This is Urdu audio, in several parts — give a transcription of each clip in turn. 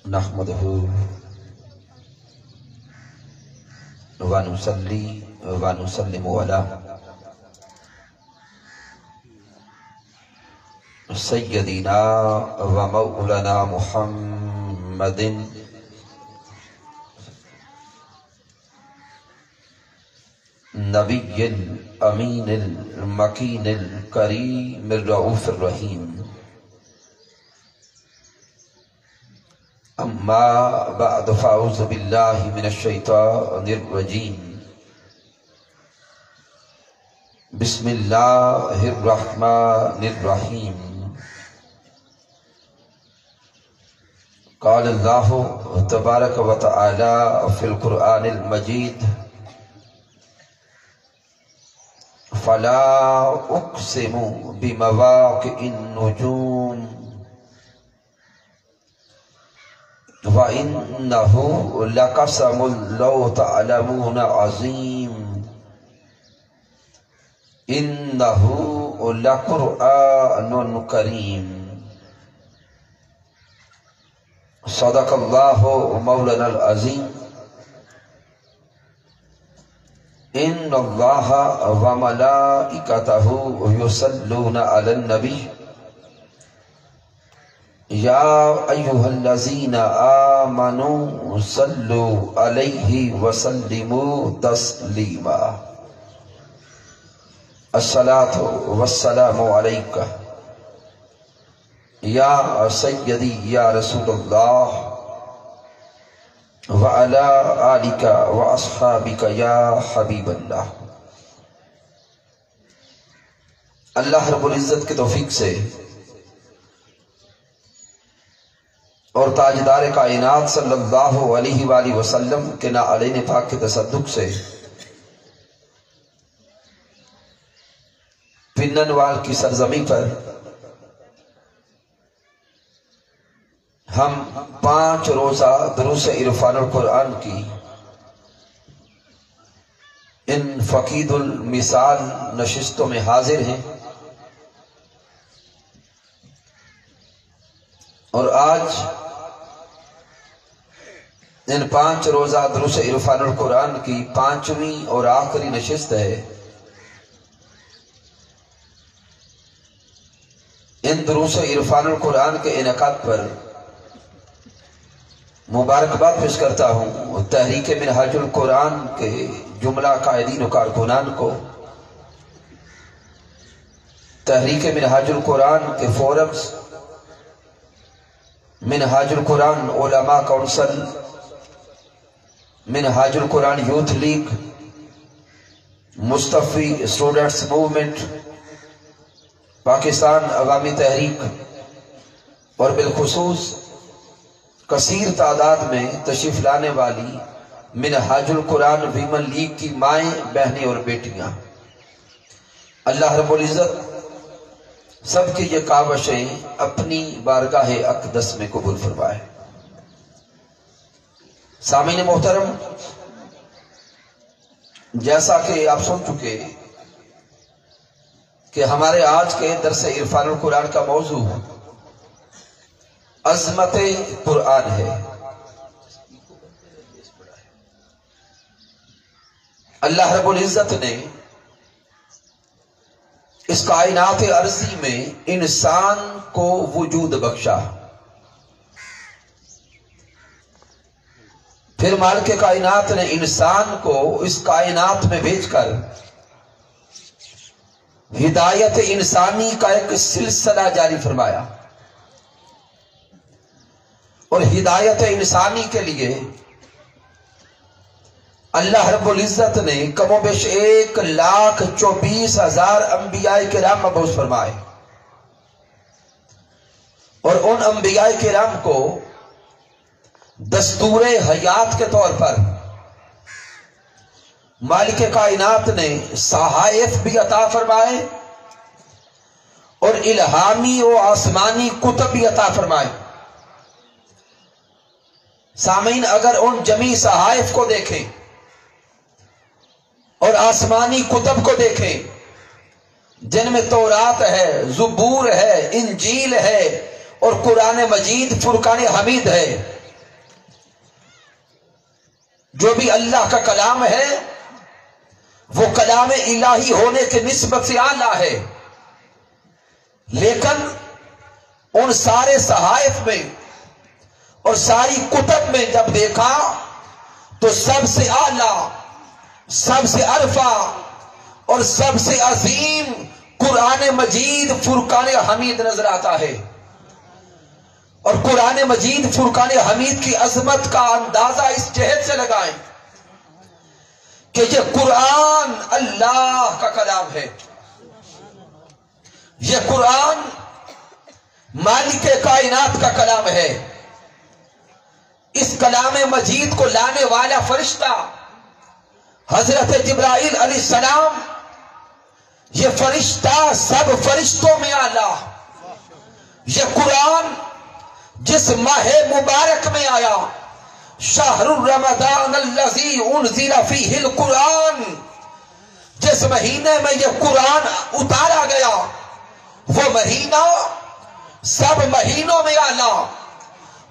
نحمده ونصلي ونسلم على سيدنا ومولانا محمد نبي الأمين المكين الكريم الرؤوف الرحيم. أما بعد فأعوذ بالله من الشيطان الرجيم. بسم الله الرحمن الرحيم. قال الله تبارك وتعالى في القرآن المجيد: فلا أقسم بمواقع النجوم وَإِنَّهُ لَقَسَمٌ لَوْ تَعْلَمُونَ عَظِيمٌ إِنَّهُ لَقُرْآنٌ كَرِيمٌ. صدق اللہ مولانا العظیم. إِنَّ اللَّهَ وَمَلَائِكَتَهُ يُصَلُّونَ عَلَى النَّبِيِّ یا ایہا الذین آمنوا صلوا علیہ وسلموا تسلیما. الصلاۃ والسلام علیک یا سیدی یا رسول اللہ وعلی آلک واصحابک یا حبیب اللہ. اللہ رب العزت کے توفیق سے اور تاجدار کائنات صلی اللہ علیہ وآلہ وسلم کے نعلین پاک کے تصدق سے پننوال کی سرزمین پر ہم 5 روزہ دروس عرفان القرآن کی ان فقید المثال نشستوں میں حاضر ہیں، اور آج ان 5 روزہ دروس عرفان القرآن کی 5ویں اور آخری نشست ہے. ان دروس عرفان القرآن کے انعقاد پر مبارکباد پیش کرتا ہوں تحریک منہاج القرآن کے جملہ قائدین و کارکنان کو، تحریک منہاج القرآن کے فورمز، منہاج القرآن علماء کونسل، منہاج القرآن یوتھ لیگ، مصطفی اسٹوڈنٹس موومنٹ، پاکستان عوامی تحریک، اور بالخصوص کثیر تعداد میں تشریف لانے والی منہاج القرآن ویمن لیگ کی مائیں، بہنیں اور بیٹیاں، اللہ رب العزت سب کی یہ کاوشیں اپنی بارگاہ اقدس میں قبول فرمائے. سامعین محترم، جیسا کہ آپ سن چکے کہ ہمارے آج کے درس عرفان القرآن کا موضوع عظمت قرآن ہے. اللہ رب العزت نے اس کائنات ارضی میں انسان کو وجود بخشا، پھر مالک کائنات نے انسان کو اس کائنات میں بھیج کر ہدایت انسانی کا ایک سلسلہ جاری فرمایا، اور ہدایت انسانی کے لیے اللہ رب العزت نے کم و بیش 1,24,000 انبیاء کرام مبعوث فرمائے، اور ان انبیاء کرام کو دستور حیات کے طور پر مالک کائنات نے صحائف بھی عطا فرمائے اور الہامی و آسمانی کتب بھی عطا فرمائے. سامعین، اگر ان جمی صحائف کو دیکھیں اور آسمانی کتب کو دیکھیں جن میں تورات ہے، زبور ہے، انجیل ہے اور قرآن مجید فرقان حمید ہے، جو بھی اللہ کا کلام ہے وہ کلام الہی ہونے کے نسبت سے اعلیٰ ہے، لیکن ان سارے صحائف میں اور ساری کتب میں جب دیکھا تو سب سے اعلیٰ، سب سے عرفہ اور سب سے عظیم قرآن مجید فرقان حمید نظر آتا ہے۔ اور قرآن مجید فرقان حمید کی عظمت کا اندازہ اس جہت سے لگائیں کہ یہ قرآن اللہ کا کلام ہے، یہ قرآن مالک کائنات کا کلام ہے۔ اس کلام مجید کو لانے والا فرشتہ حضرت جبرائیل علیہ السلام، یہ فرشتہ سب فرشتوں میں اعلیٰ، یہ قرآن جس ماہ مبارک میں آیا، شہر رمضان الذی انزل فیہ القرآن، جس مہینے میں یہ قرآن اتارا گیا، وہ مہینہ سب مہینوں میں اعلیٰ،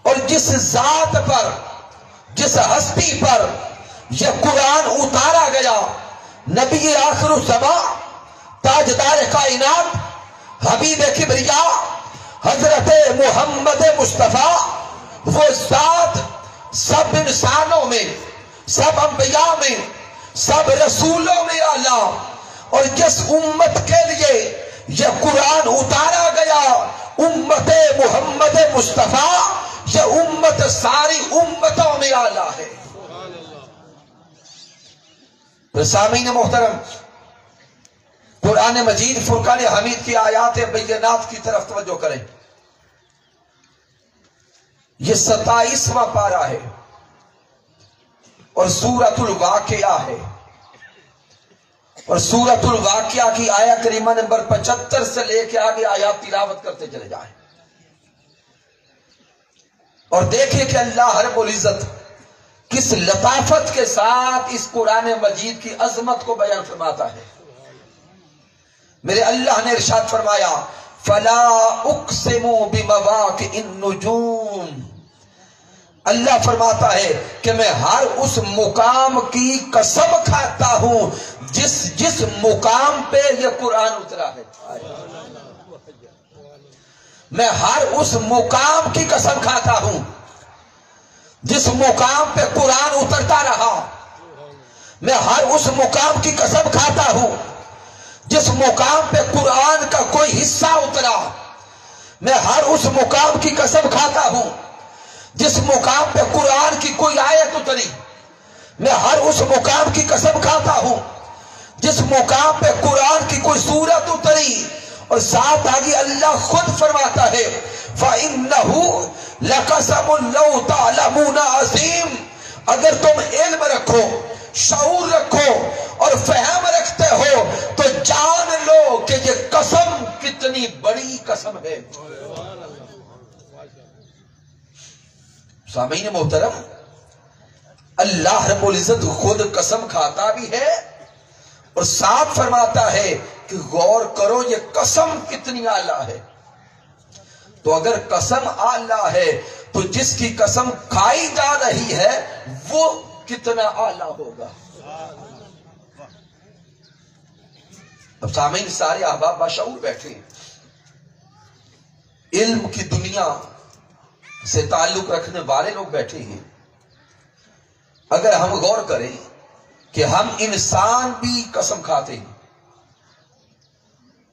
اور جس ذات پر، جس ہستی پر یہ قرآن اتارا گیا، نبی آخر الزمان، تاجدار کائنات، حبیب کبریا، حضرت محمد مصطفیٰ، وہ ذات سب انسانوں میں، سب انبیاء میں، سب رسولوں میں اعلیٰ، اور جس امت کے لیے یہ قرآن اتارا گیا، امت محمد مصطفیٰ، یہ امت ساری امتوں میں اعلیٰ ہے۔ سامعین محترم، قرآن مجید فرقان حمید کی آیات بینات کی طرف توجہ کریں۔ یہ 27واں پارہ ہے اور سورۃ الواقعہ ہے، اور سورۃ الواقعہ کی آیت کریمہ نمبر 75 سے لے کے آگے آیات تلاوت کرتے چلے جائیں، اور دیکھیں کہ اللہ رب العزت کس لطافت کے ساتھ اس قرآن مجید کی عظمت کو بیان فرماتا ہے۔ میرے اللہ نے ارشاد فرمایا، فَلَا أُقْسِمُ بِمَوَاقِعِ النُّجُومِ، اللہ فرماتا ہے کہ میں ہر اس مقام کی قسم کھاتا ہوں جس مقام پہ یہ قرآن اترا ہے۔ میں ہر اس مقام کی قسم کھاتا ہوں جس مقام پہ قرآن اترتا رہا، میں ہر اس مقام کی قسم کھاتا ہوں جس مقام پہ قرآن کا کوئی حصہ اترا، میں ہر اس مقام کی قسم کھاتا ہوں جس مقام پہ قرآن کی کوئی آیت اتری، میں ہر اس مقام کی قسم کھاتا ہوں جس مقام پہ قرآن کی کوئی سورت اتری، اور ساتھ آگے اللہ خود فرماتا ہے، فَإِنَّهُ لَقَسَمٌ لَوْ تَعْلَمُونَ عَظِيمٌ، اگر تم علم رکھو، شعور رکھو اور فہم رکھتے ہو تو جان لو کہ یہ قسم کتنی بڑی قسم ہے۔ سامعین محترم، اللہ رب العزت خود قسم کھاتا بھی ہے اور ساتھ فرماتا ہے کہ غور کرو یہ قسم کتنی اعلیٰ ہے۔ تو اگر قسم اعلیٰ ہے تو جس کی قسم کھائی جا رہی ہے وہ کتنا اعلیٰ ہوگا۔ اب سامعین سارے احباب باشعور بیٹھے ہیں، علم کی دنیا سے تعلق رکھنے والے لوگ بیٹھے ہیں۔ اگر ہم غور کریں کہ ہم انسان بھی قسم کھاتے ہیں،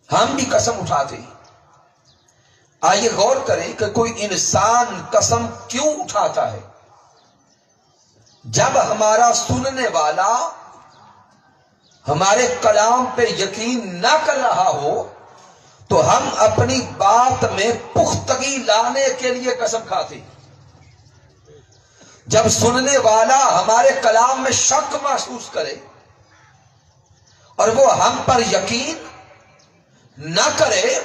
ہم بھی قسم اٹھاتے ہیں، آئیے غور کریں کہ کوئی انسان قسم کیوں اٹھاتا ہے؟ جب ہمارا سننے والا ہمارے کلام پہ یقین نہ کر رہا ہو تو ہم اپنی بات میں پختگی لانے کے لیے قسم کھاتے ہیں۔ جب سننے والا ہمارے کلام میں شک محسوس کرے اور وہ ہم پر یقین نہ کرے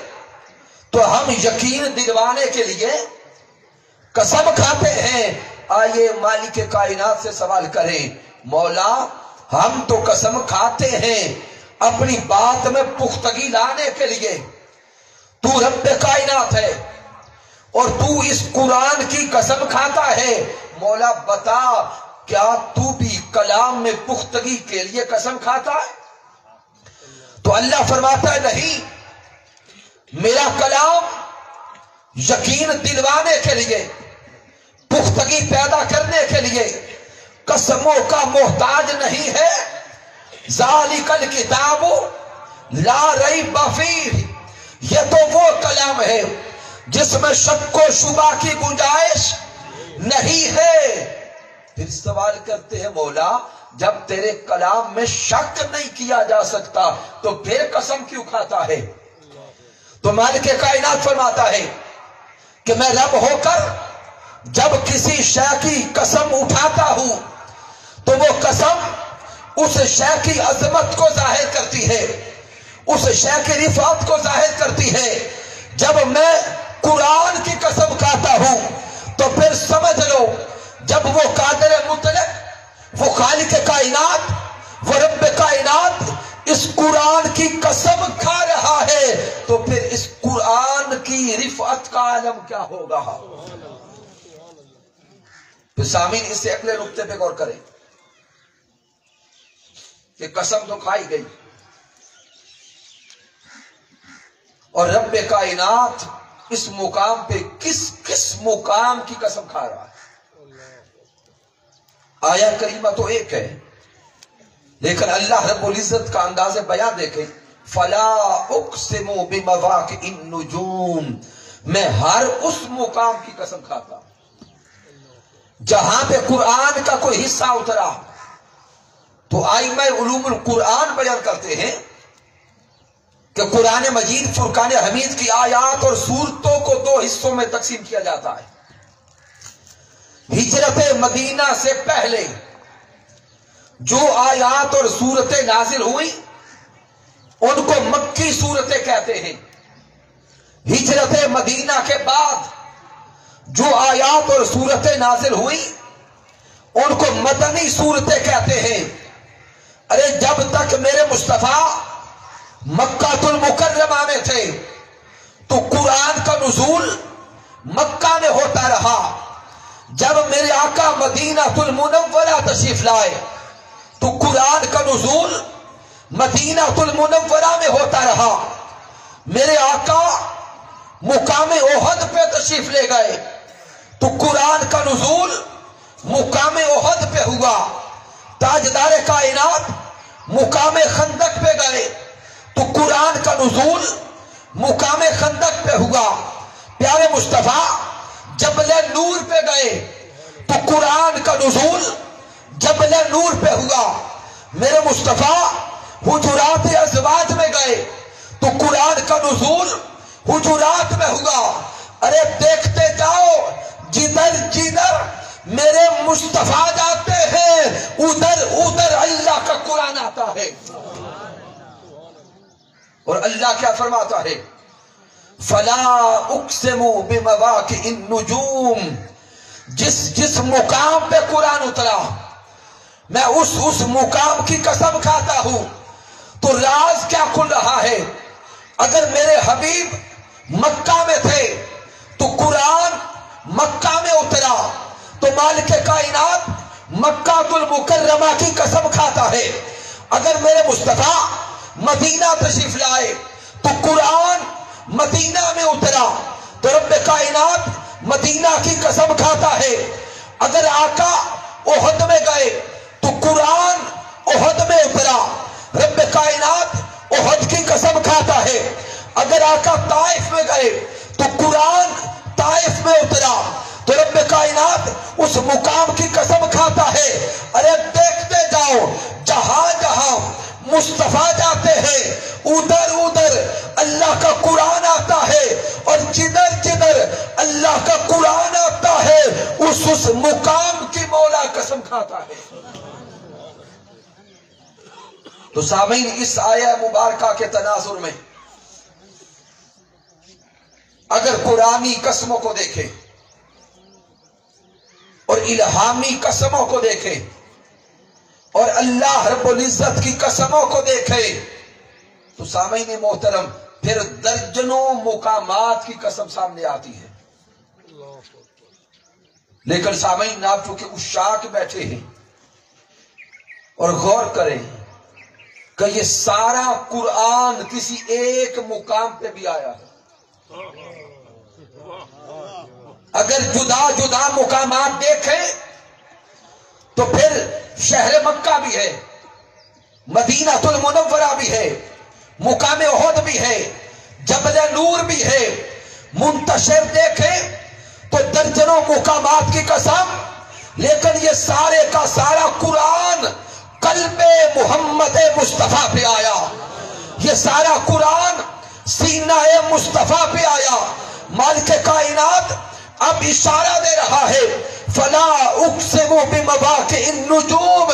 تو ہم یقین دلوانے کے لیے قسم کھاتے ہیں۔ آئیے مالک کائنات سے سوال کریں، مولا ہم تو قسم کھاتے ہیں اپنی بات میں پختگی لانے کے لیے، تو رب کائنات ہے اور تو اس قرآن کی قسم کھاتا ہے، مولا بتا کیا تو بھی کلام میں پختگی کے لیے قسم کھاتا ہے؟ تو اللہ فرماتا ہے نہیں، میرا کلام یقین دلوانے کے لیے، پختگی پیدا کرنے کے لیے قسموں کا محتاج نہیں ہے۔ ذالک الکتاب لا ریب فیہ، یہ تو وہ کلام ہے جس میں شک و شبہ کی گنجائش نہیں ہے۔ پھر سوال کرتے ہیں مولا جب تیرے کلام میں شک نہیں کیا جا سکتا تو پھر قسم کیوں کھاتا ہے؟ تو مالک کائنات فرماتا ہے کہ میں رب ہو کر جب کسی شے کی قسم اٹھاتا ہوں تو وہ قسم اس شے کی عظمت کو ظاہر کرتی ہے، اس شے کی رفعت کو ظاہر کرتی ہے۔ جب میں قرآن کی قسم کھاتا ہوں تو پھر سمجھ لو جب وہ قادر مطلق، وہ خالق کائنات، وہ رب کائنات اس قرآن کی قسم کھا رہا ہے تو پھر اس قرآن کی رفعت کا عالم کیا ہوگا؟ پھر سامعین اس سے اگلے نقطے پہ غور کریں کہ قسم تو کھائی گئی اور رب کائنات اس مقام پہ کس مقام کی قسم کھا رہا ہے؟ آیا کریمہ تو ایک ہے لیکن اللہ رب العزت کا انداز بیان دیکھیں، فلا اقسم بمواقع النجوم، میں ہر اس مقام کی قسم کھاتا جہاں پہ قرآن کا کوئی حصہ اترا۔ تو ائمہ علوم القرآن بیان کرتے ہیں کہ قرآن مجید فرقان حمید کی آیات اور سورتوں کو دو حصوں میں تقسیم کیا جاتا ہے۔ ہجرت مدینہ سے پہلے جو آیات اور سورتیں نازل ہوئی ان کو مکی سورتیں کہتے ہیں۔ ہجرت مدینہ کے بعد جو آیات اور سورتیں نازل ہوئی ان کو مدنی سورتیں کہتے ہیں۔ ارے جب تک میرے مصطفیٰ مکہ المکرمہ میں تھے تو قرآن کا نزول مکہ میں ہوتا رہا۔ جب میرے آقا مدینہ المنورہ تشریف لائے تو قرآن کا نزول مدینہ المنورہ میں ہوتا رہا۔ میرے آقا مقام احد پہ تشریف لے گئے تو قرآن کا نزول مقام احد پہ ہوا۔ تاجدار کائنات مقام خندق پہ گئے تو قرآن کا نزول مقام خندق پہ ہوا۔ پیارے مصطفیٰ جبل نور پہ گئے تو قرآن کا نزول جبل نور پہ ہوا۔ میرے مصطفیٰ حجرات ازواج میں گئے تو قرآن کا نزول حجرات میں ہوا۔ ارے دیکھتے جاؤ جدھر جدھر میرے مصطفیٰ جاتے ہیں ادھر ادھر اللہ کا قرآن آتا ہے۔ اور اللہ کیا فرماتا ہے؟ فلا اقسم بمواقع النجوم، جس مقام پہ قرآن اترا میں اس مقام کی قسم کھاتا ہوں۔ تو راز کیا کھل رہا ہے؟ اگر میرے حبیب مکہ میں تھے تو قرآن مکہ میں اترا تو مالک کائنات مکہ المکرمہ کی قسم کھاتا ہے۔ اگر میرے مصطفیٰ مدینہ تشریف لائے تو قرآن مدینہ میں اترا تو رب کائنات مدینہ کی قسم کھاتا ہے۔ اگر آقا احد میں گئے تو قرآن احد میں اترا، رب کائنات احد کی قسم کھاتا ہے۔ اگر آقا طائف میں گئے تو قرآن طائف میں اترا تو رب کائنات اس مقام کی قسم کھاتا ہے۔ ارے دیکھتے جاؤ جہاں جہاں مصطفیٰ جاتے ہیں ادھر ادھر اللہ کا قرآن آتا ہے، اور جدھر جدھر اللہ کا قرآن آتا ہے اس مقام کی مولا قسم کھاتا ہے۔ تو سامعین اس آیہ مبارکہ کے تناظر میں اگر قرآنی قسموں کو دیکھیں اور الہامی قسموں کو دیکھیں اور اللہ رب العزت کی قسموں کو دیکھیں تو سامعین محترم پھر درجنوں مقامات کی قسم سامنے آتی ہے۔ لیکن سامعین آپ چونکہ عشاق بیٹھے ہیں اور غور کریں کہ یہ سارا قرآن کسی ایک مقام پہ بھی آیا ہے. اگر جدا جدا مقامات دیکھیں تو پھر شہر مکہ بھی ہے، مدینہ المنورہ بھی ہے، مقام احد بھی ہے، جبل نور بھی ہے. منتشر دیکھیں تو درجنوں مقامات کی قسم، لیکن یہ سارے کا سارا قرآن قلب محمد مصطفیٰ پہ آیا. یہ سارا قرآن سینہ مصطفیٰ پہ آیا. مالک کائنات اب اشارہ دے رہا ہے، فلا اقسم بمواقع النجوم.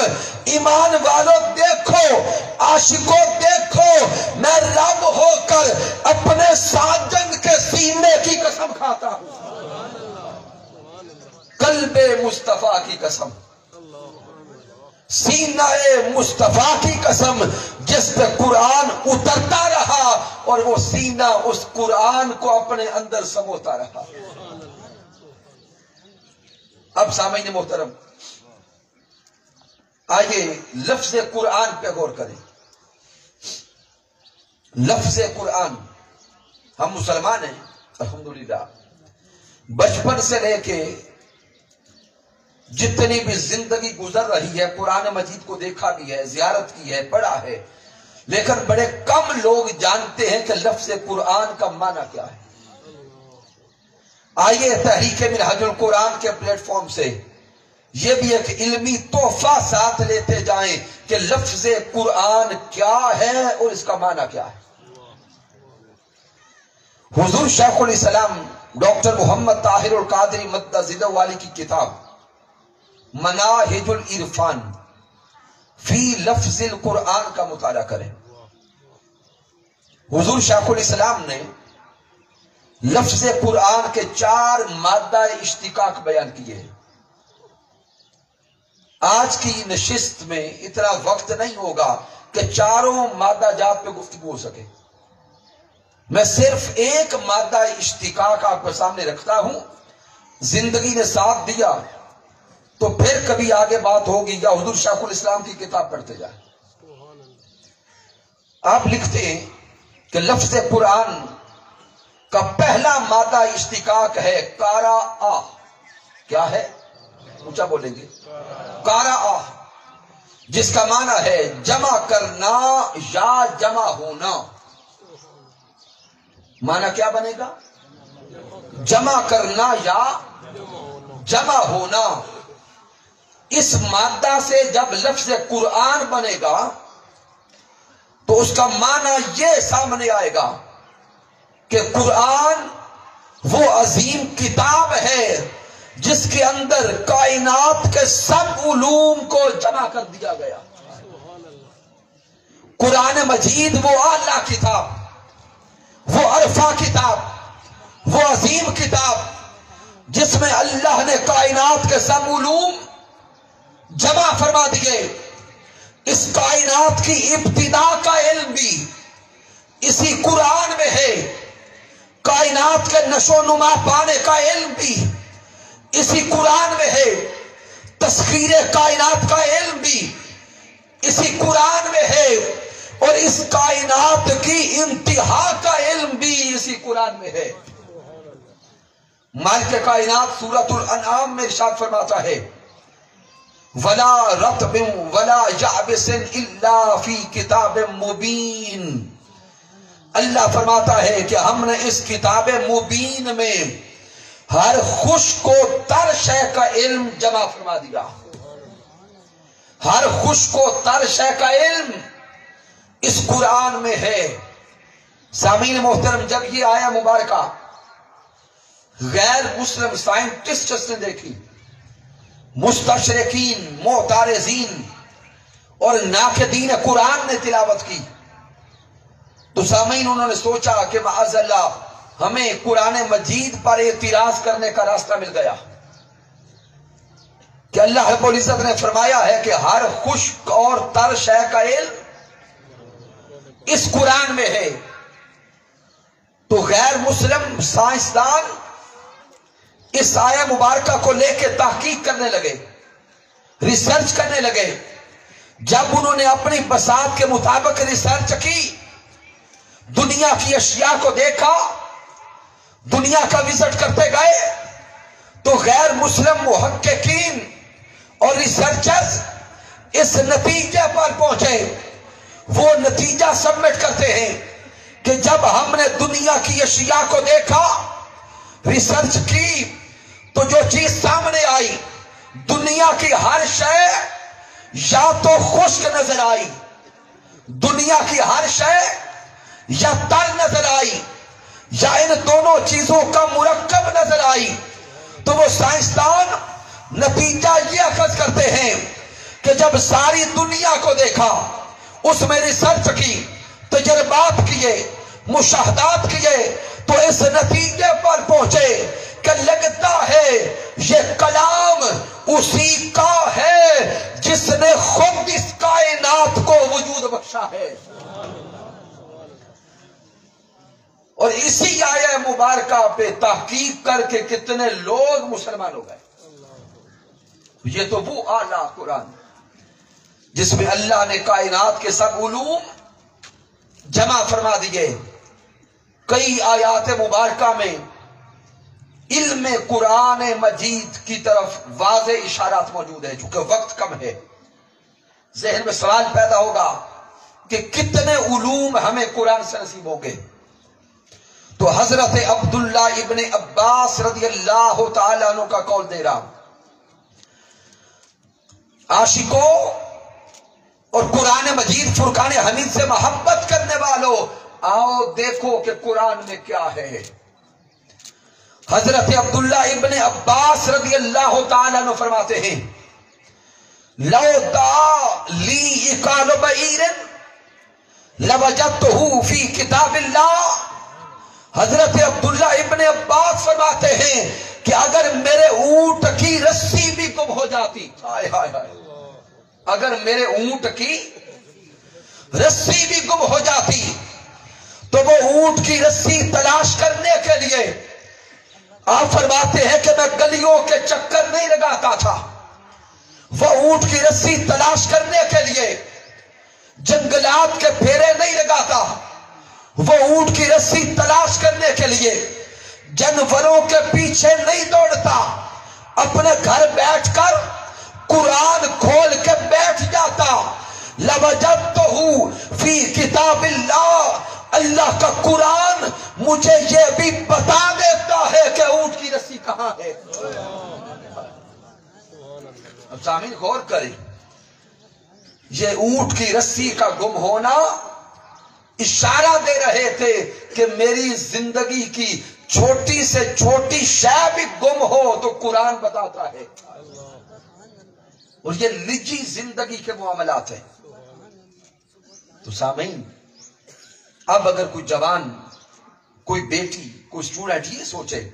ایمان والوں دیکھو، عاشقوں دیکھو، میں رب ہو کر اپنے ساجن کے سینے کی قسم کھاتا ہوں. قلب مصطفیٰ کی قسم، سینہ مصطفیٰ کی قسم، جس پہ قرآن اترتا رہا اور وہ سینہ اس قرآن کو اپنے اندر سموتا رہا. اب سامعین محترم، آئیے لفظ قرآن پہ غور کریں. لفظ قرآن، ہم مسلمان ہیں الحمدللہ، بچپن سے لے کے جتنی بھی زندگی گزر رہی ہے قرآن مجید کو دیکھا بھی ہے، زیارت کی ہے، پڑھا ہے، لیکن بڑے کم لوگ جانتے ہیں کہ لفظ قرآن کا معنی کیا ہے. آئیے تحریک منہاج القرآن کے پلیٹ فارم سے یہ بھی ایک علمی تحفہ ساتھ لیتے جائیں کہ لفظ قرآن کیا ہے اور اس کا معنی کیا ہے. حضور شیخ الاسلام ڈاکٹر محمد طاہر القادری مدہ ذلہ والی کی کتاب مناہج العرفان فی لفظ القرآن کا مطالعہ کریں. حضور شیخ الاسلام نے لفظ قرآن کے 4 مادہ اشتقاق بیان کیے ہیں. آج کی نشست میں اتنا وقت نہیں ہوگا کہ چاروں مادہ جات پہ گفتگو ہو سکے. میں صرف ایک مادہ اشتقاق آپ کے سامنے رکھتا ہوں. زندگی نے ساتھ دیا تو پھر کبھی آگے بات ہوگی، یا حضور شیخ الاسلام کی کتاب پڑھتے جائیں. آپ لکھتے ہیں کہ لفظ قرآن کا پہلا مادہ اشتقاق ہے کارا آ. کیا ہے؟ اونچا بولیں گے. کارا آ، جس کا معنی ہے جمع کرنا یا جمع ہونا. معنی کیا بنے گا؟ جمع کرنا یا جمع ہونا. اس مادہ سے جب لفظ قرآن بنے گا تو اس کا معنی یہ سامنے آئے گا کہ قرآن وہ عظیم کتاب ہے جس کے اندر کائنات کے سب علوم کو جمع کر دیا گیا. قرآن مجید وہ اعلیٰ کتاب، وہ عرفہ کتاب، وہ عظیم کتاب جس میں اللہ نے کائنات کے سب علوم جمع فرما دیے. اس کائنات کی ابتدا کا علم بھی اسی قرآن میں ہے. کائنات کے نشو نما پانے کا علم بھی اسی قرآن میں ہے. تسخیر کائنات کا علم بھی اسی قرآن میں ہے. اور اس کائنات کی انتہا کا علم بھی اسی قرآن میں ہے. مالک کائنات سورۃ الانعام میں ارشاد فرماتا ہے وَلَا رَطْبٍ وَلَا يَعْبِسٍ إِلَّا فِي كِتَابٍ مُبِينٍ. اللہ فرماتا ہے کہ ہم نے اس کتاب مبین میں ہر خشک و تر شے کا علم جمع فرما دیا. ہر خشک و تر شے کا علم اس قرآن میں ہے. سامعین محترم، جب یہ آیا مبارکہ غیر مسلم سائنٹسٹس نے دیکھی، مستشرقین، معترضین اور ناقدین قرآن نے تلاوت کی، تو سامعین انہوں نے سوچا کہ معاذ اللہ ہمیں قرآن مجید پر اعتراض کرنے کا راستہ مل گیا کہ اللہ رب العزت نے فرمایا ہے کہ ہر خشک اور تر شے کا علم اس قرآن میں ہے. تو غیر مسلم سائنسدان اس آیہ مبارکہ کو لے کے تحقیق کرنے لگے، ریسرچ کرنے لگے، جب انہوں نے اپنی بساط کے مطابق ریسرچ کی، دنیا کی اشیاء کو دیکھا، دنیا کا وزٹ کرتے گئے، تو غیر مسلم محققین اور ریسرچرز اس نتیجے پر پہنچے، وہ نتیجہ سبمٹ کرتے ہیں کہ جب ہم نے دنیا کی اشیاء کو دیکھا، ریسرچ کی، تو جو چیز سامنے آئی، دنیا کی ہر شے یا تو خشک نظر آئی، دنیا کی ہر شے یا تر نظر آئی، یا ان دونوں چیزوں کا مرکب نظر آئی۔ تو وہ سائنسدان نتیجہ یہ اخذ کرتے ہیں کہ جب ساری دنیا کو دیکھا، اس میں ریسرچ کی، تجربات کیے، مشاہدات کیے، تو اس نتیجے پر پہنچے کہ لگتا ہے یہ کلام اسی کا ہے جس نے خود اس کائنات کو وجود بخشا ہے۔ اور اسی آیہ مبارکہ پہ تحقیق کر کے کتنے لوگ مسلمان ہو گئے۔ یہ تو وہ اعلیٰ قرآن جس میں اللہ نے کائنات کے سب علوم جمع فرما دیے۔ کئی آیات مبارکہ میں علم قرآن مجید کی طرف واضح اشارات موجود ہیں۔ چونکہ وقت کم ہے، ذہن میں سوال پیدا ہوگا کہ کتنے علوم ہمیں قرآن سے نصیب ہوں گے۔ تو حضرت عبداللہ ابن عباس رضی اللہ تعالیٰ عنہ کا قول دے رہا ہوں، عاشقوں اور قرآن مجید فرقان حمید سے محبت کرنے والوں، آؤ دیکھو کہ قرآن میں کیا ہے۔ حضرت عبداللہ ابن عباس رضی اللہ تعالیٰ عنہ فرماتے ہیں، لو دا لی اقال بعیر لوجدتہ فی کتاب اللہ۔ حضرت عبداللہ ابن عباس فرماتے ہیں کہ اگر میرے اونٹ کی رسی بھی گم ہو جاتی، ہائے ہائے ہائے، اگر میرے اونٹ کی رسی بھی گم ہو جاتی تو وہ اونٹ کی رسی تلاش کرنے کے لیے آپ فرماتے ہیں کہ میں گلیوں کے چکر نہیں لگاتا تھا، وہ اونٹ کی رسی تلاش کرنے کے لیے جنگلات کے پھیرے نہیں لگاتا، وہ اونٹ کی رسی تلاش کرنے کے لیے جانوروں کے پیچھے نہیں دوڑتا، اپنے گھر بیٹھ کر قرآن کھول کے بیٹھ جاتا۔ لوجدتہ فی کتاب اللہ، اللہ کا قرآن مجھے یہ بھی بتا دیتا ہے کہ اونٹ کی رسی کہاں ہے۔ اب سامعین غور کریں، یہ اونٹ کی رسی کا گم ہونا اشارہ دے رہے تھے کہ میری زندگی کی چھوٹی سے چھوٹی شے بھی گم ہو تو قرآن بتاتا ہے۔ اور یہ نجی زندگی کے معاملات ہیں۔ تو سامعین، اب اگر کوئی جوان، کوئی بیٹی، کوئی اسٹوڈنٹ یہ سوچے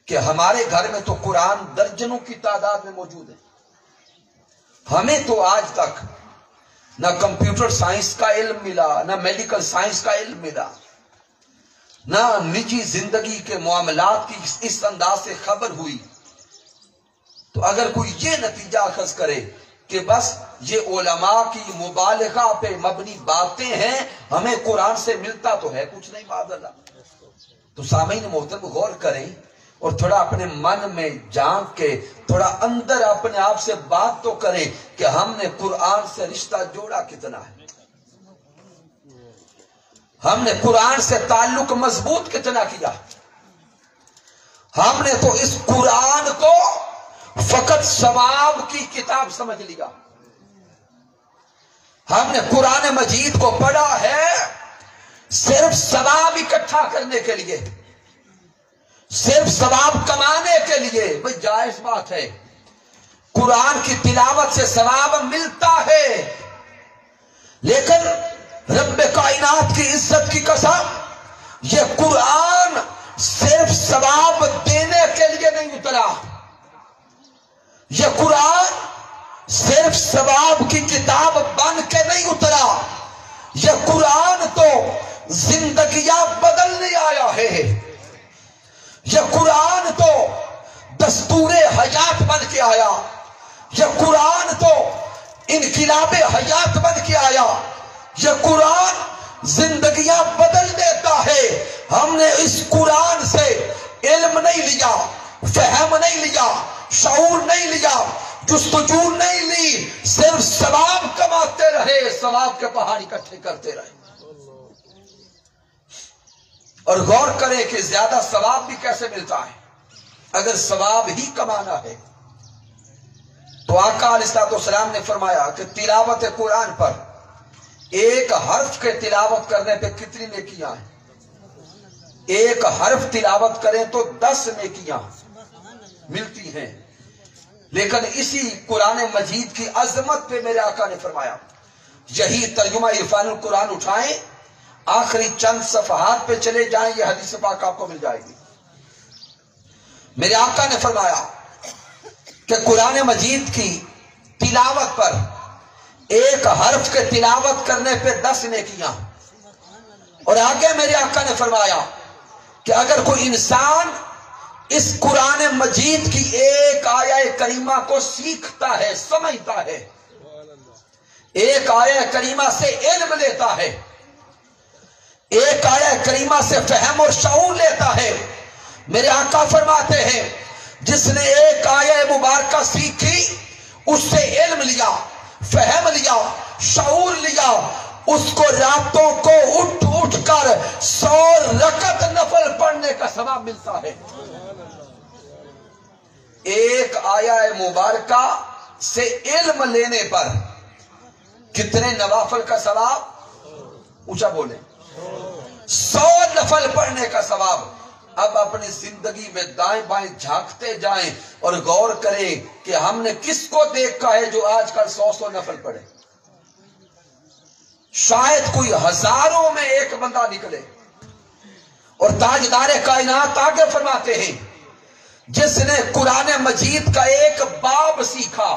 کہ ہمارے گھر میں تو قرآن درجنوں کی تعداد میں موجود ہے، ہمیں تو آج تک نہ کمپیوٹر سائنس کا علم ملا، نہ میڈیکل سائنس کا علم ملا، نہ نجی زندگی کے معاملات کی اس انداز سے خبر ہوئی، تو اگر کوئی یہ نتیجہ اخذ کرے کہ بس یہ علماء کی مبالغہ پہ مبنی باتیں ہیں، ہمیں قرآن سے ملتا تو ہے کچھ نہیں معاذ اللہ، تو سامعین محترم غور کریں اور تھوڑا اپنے من میں جھانک کے تھوڑا اندر اپنے آپ سے بات تو کریں کہ ہم نے قرآن سے رشتہ جوڑا کتنا ہے، ہم نے قرآن سے تعلق مضبوط کتنا کیا۔ ہم نے تو اس قرآن کو فقط ثواب کی کتاب سمجھ لیا، ہم نے قرآن مجید کو پڑھا ہے صرف ثواب اکٹھا کرنے کے لیے، صرف ثواب کمانے کے لیے۔ بھئی جائز بات ہے، قرآن کی تلاوت سے ثواب ملتا ہے، لیکن رب کائنات کی عزت کی قسم، یہ قرآن صرف ثواب دینے کے لیے نہیں اترا، یہ قرآن صرف ثواب کی کتاب بن کے نہیں اترا، یہ قرآن تو زندگیاں بدلنے آیا ہے، یہ قرآن تو دستور حیات بن کے آیا، یہ قرآن تو انقلاب حیات بن کے آیا. یہ قرآن زندگیاں بدل دیتا ہے. ہم نے اس قرآن سے علم نہیں لیا، فہم نہیں لیا، شعور نہیں لیا، جستجو نہیں لی، صرف ثواب کماتے رہے، ثواب کے پہاڑ اکٹھے کرتے رہے. اور غور کرے کہ زیادہ ثواب بھی کیسے ملتا ہے. اگر ثواب ہی کمانا ہے تو آقا علیہ السلام نے فرمایا کہ تلاوت قرآن پر ایک حرف کے تلاوت کرنے پہ کتنی نیکیاں ہیں. ایک حرف تلاوت کریں تو 10 نیکیاں ملتی ہیں. لیکن اسی قرآن مجید کی عظمت پہ میرے آقا نے فرمایا، یہی ترجمہ عرفان القرآن اٹھائیں، آخری چند صفحات پہ چلے جائیں، یہ حدیث پاک آپ کو مل جائے گی. میرے آقا نے فرمایا کہ قرآن مجید کی تلاوت پر ایک حرف کے تلاوت کرنے پہ 10 نیکیاں. اور آگے میرے آقا نے فرمایا کہ اگر کوئی انسان اس قرآن مجید کی ایک آیہ کریمہ کو سیکھتا ہے، سمجھتا ہے، ایک آیہ کریمہ سے علم لیتا ہے، ایک آیہ کریمہ سے فہم اور شعور لیتا ہے، میرے آقا فرماتے ہیں جس نے ایک آیہ مبارکہ سیکھی، اس سے علم لیا، فہم لیا، شعور لیا، اس کو راتوں کو اٹھ اٹھ کر 100 رکعت نفل پڑھنے کا ثواب ملتا ہے. ایک آیہ مبارکہ سے علم لینے پر کتنے نوافل کا ثواب؟ اونچا بولیں. 100 نفل پڑھنے کا ثواب. اب اپنی زندگی میں دائیں بائیں جھانکتے جائیں اور غور کریں کہ ہم نے کس کو دیکھا ہے جو آج کل 100 نفل پڑھے. شاید کوئی ہزاروں میں ایک بندہ نکلے. اور تاجدار کائنات آگے فرماتے ہیں جس نے قرآن مجید کا ایک باب سیکھا،